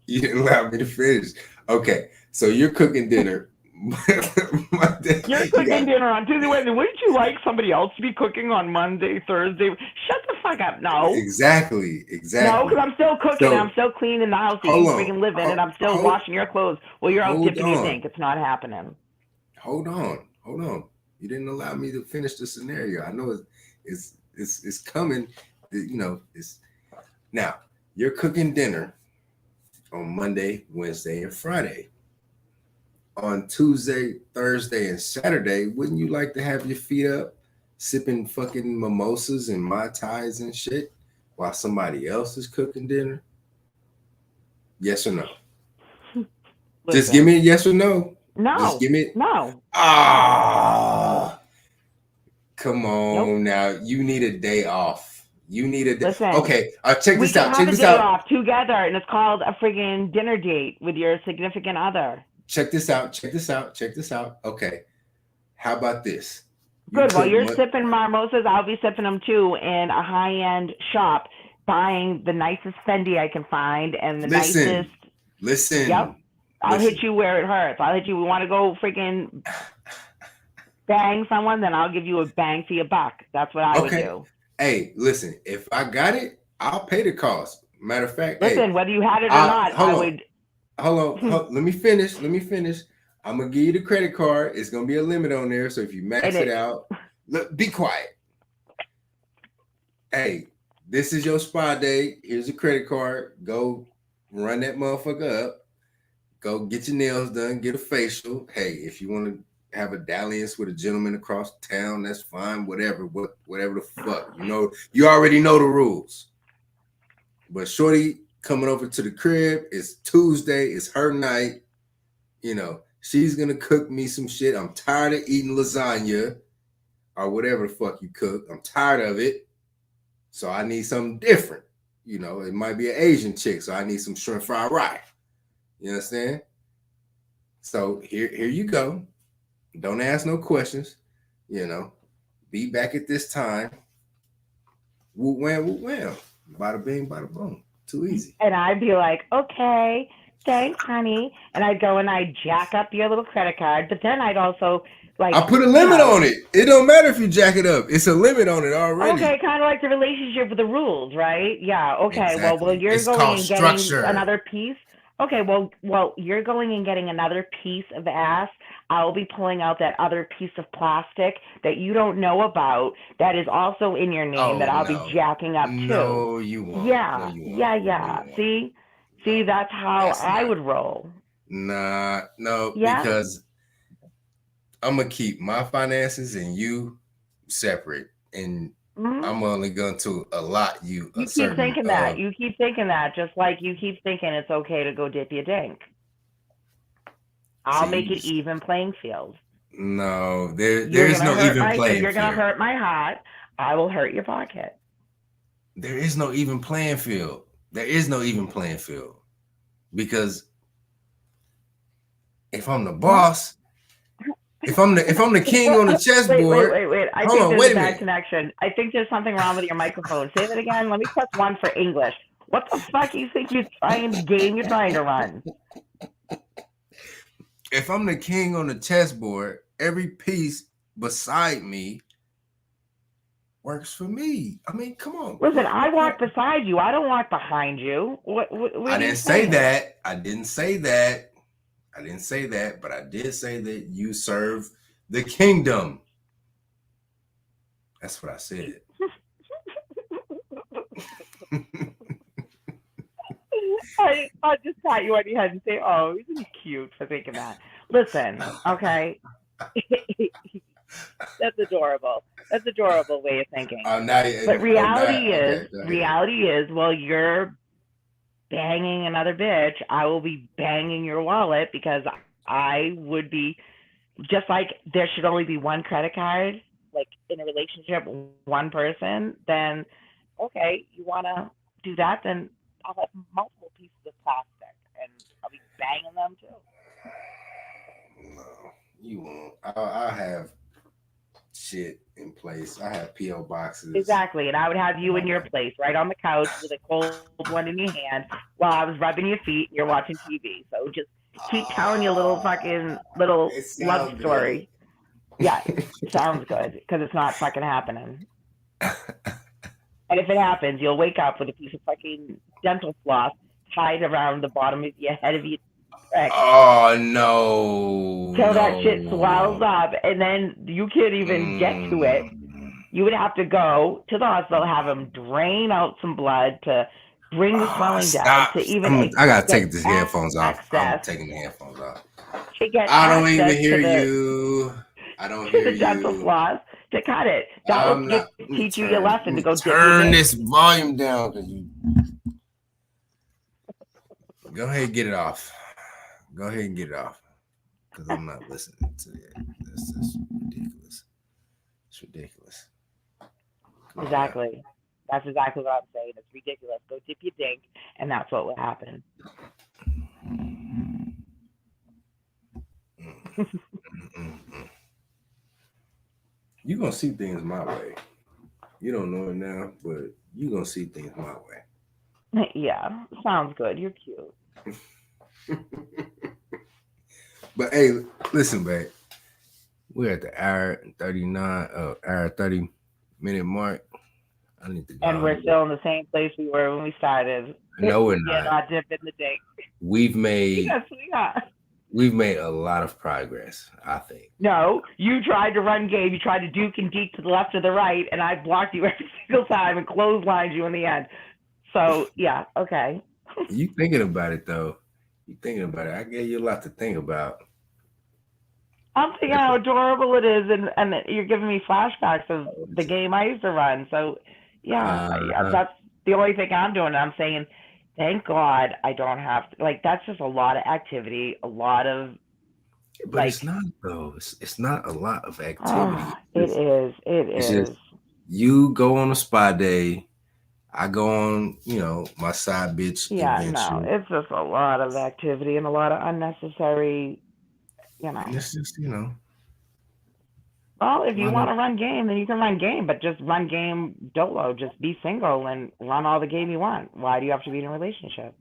you didn't allow me to finish. Okay, so you're cooking dinner. Monday, You're you cooking got dinner on Tuesday, Wednesday. Wouldn't you like somebody else to be cooking on Monday, Thursday? Shut the fuck up. No. exactly, No, because exactly. I'm still cooking and I'm So still cleaning the house that hold you on, freaking live in and I'm still hold, washing your clothes while you're out hold dipping your on, dink. It's not happening. hold on. You didn't allow me to finish the scenario. I know it's coming. It's now you're cooking dinner on Monday, Wednesday, and Friday. On Tuesday, Thursday, and Saturday, wouldn't you like to have your feet up, sipping fucking mimosas and mai tais and shit, while somebody else is cooking dinner? Yes or no? Just give Listen, me a yes or no. Just no, give me. no, no, Ah, come nope. on now. You need a day off. You need a Listen, okay. Check we this can out. Check have a this day out. off together, and it's called a friggin' dinner date with your significant other. Check this out. Check this out. Check this out. Okay. How about this? You Good. While took you're sipping mimosas, I'll be sipping them too in a high-end shop, buying the nicest Fendi I can find and the nicest. Listen. Yep. I'll hit you where it hurts. I'll hit you. We want to go freaking bang someone, then I'll give you a bang for your buck. That's what I would do. Hey, listen. If I got it, I'll pay the cost. Matter of fact, listen, whether you had it or not, I would. Hold on. Let me finish. I'm gonna give you the credit card. It's gonna be a limit on there. So if you max it out, look, be quiet. Hey, this is your spa day. Here's a credit card. Go run that motherfucker up. Go get your nails done. Get a facial. Hey, if you want to have a dalliance with a gentleman across town, that's fine. Whatever the fuck. You know, you already know the rules. But shorty coming over to the crib. It's Tuesday. It's her night. You know, she's gonna cook me some shit. I'm tired of eating lasagna or whatever the fuck you cook. I'm tired of it. So I need something different. You know, it might be an Asian chick, so I need some shrimp fried rice. You understand? So here you go. Don't ask no questions. You know, be back at this time. Woo wham. Bada bing, bada boom. Too easy. And I'd be like, okay, thanks, honey. And I'd go and I'd jack up your little credit card, but then I'd also like. I put a limit on it. It don't matter if you jack it up. It's a limit on it already. Okay, kind of like the relationship with the rules, right? Yeah. Okay. Exactly. Well, you're going and getting another piece. Okay. Well, you're going and getting another piece of ass. I'll be pulling out that other piece of plastic that you don't know about that is also in your name that I'll be jacking up too. No, you won't. Yeah. No, you won't. Yeah. See, that's how I would roll. Nah, no, because I'm gonna keep my finances and you separate, and I'm only going to allot you. You keep thinking that. You keep thinking that, just like you keep thinking it's okay to go dip your dink. I'll make it even playing field. No, there's no even playing field. You're gonna hurt my heart. I will hurt your pocket. There is no even playing field. There is no even playing field, because if I'm the boss. If I'm the king on the chessboard. Wait. I think there's a bad connection. I think there's something wrong with your microphone. Say that again. Let me press 1 for English. What the fuck you think you're trying to run? If I'm the king on the chessboard, every piece beside me works for me. I mean, come on. Listen, I walk beside you. I don't walk behind you. What I didn't say that. I didn't say that. But I did say that you serve the kingdom. That's what I said. I just thought you already had to say, oh, isn't he cute for thinking that? Listen, okay. That's adorable. That's an adorable way of thinking. But reality is, well, you're banging another bitch, I will be banging your wallet, because I would be, just like there should only be one credit card, like in a relationship, one person, then okay, you want to do that, then I'll have multiple pieces of plastic and I'll be banging them too. No, you won't. I'll have shit in place. I have P.O. boxes. Exactly. And I would have you in your place, right on the couch with a cold one in your hand while I was rubbing your feet and you're watching TV. So just keep telling your little love story. Yeah, it sounds good, because it's not fucking happening. And if it happens, you'll wake up with a piece of fucking dental floss tied around the bottom of your head of your neck. Oh, no. Till that shit swells up, and then you can't even get to it. You would have to go to the hospital, have them drain out some blood to bring the swelling down to even. I gotta take these headphones off. I'm taking the headphones off. I don't even hear you. I don't hear you. The dental floss to cut it. That will teach you your lesson to go turn this volume down. Go ahead and get it off. Go ahead and get it off, because I'm not listening to it. This is ridiculous. It's ridiculous. Exactly. That's exactly what I'm saying. It's ridiculous. Go dip your dink, and that's what will happen. You're gonna see things my way. You don't know it now, but you're gonna see things my way. Yeah, sounds good. You're cute. But hey, listen, babe. We're at the hour 30-minute mark. I need to go. And we're still in the same place we were when we started. No, we're Yeah, not. not dipping the dink. We've made Yes, we are. we've made a lot of progress, I think. No, you tried to run game. You tried to duke and deke to the left or the right, and I blocked you every single time and clotheslined you in the end. So yeah, okay. You thinking about it though? You thinking about it? I gave you a lot to think about. I'm thinking how adorable it is, and you're giving me flashbacks of the game I used to run. So yeah, that's the only thing I'm doing. I'm saying, thank God I don't have to. Like, that's just a lot of activity, a lot of. But like, it's not though. It's not a lot of activity. Oh, it is. It it's is. Just, you go on a spa day. I go on, my side bitch adventure. No, it's just a lot of activity and a lot of unnecessary, And it's just, Well, if you want to run game, then you can run game, but just run game dolo. Just be single and run all the game you want. Why do you have to be in a relationship?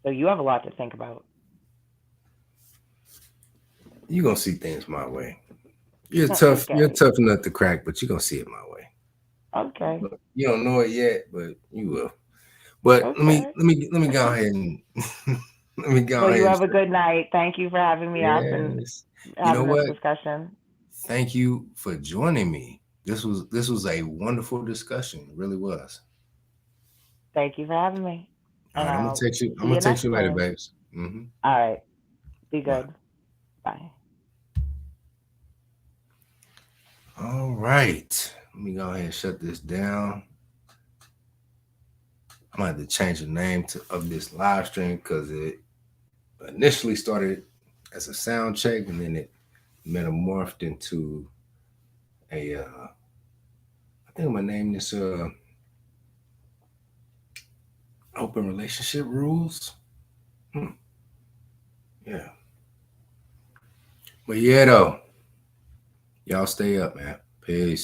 So you have a lot to think about. You're gonna see things my way. You're tough. Okay. You're tough enough to crack, but you're gonna see it my way. Okay. You don't know it yet, but you will. But okay. let me go ahead and let me go. Well, you have a good night. Thank you for having me up and having this discussion. Thank you for joining me. This was a wonderful discussion. It really was. Thank you for having me. All right, I'm gonna text you. I'm gonna text you later, babes. Mm-hmm. All right. Be good. Bye. All right. Let me go ahead and shut this down. I'm gonna have to change the name of this live stream because it initially started as a sound check and then it metamorphed into a I think I'm gonna name this open relationship rules. Yeah. But yeah though. Y'all stay up, man. Peace.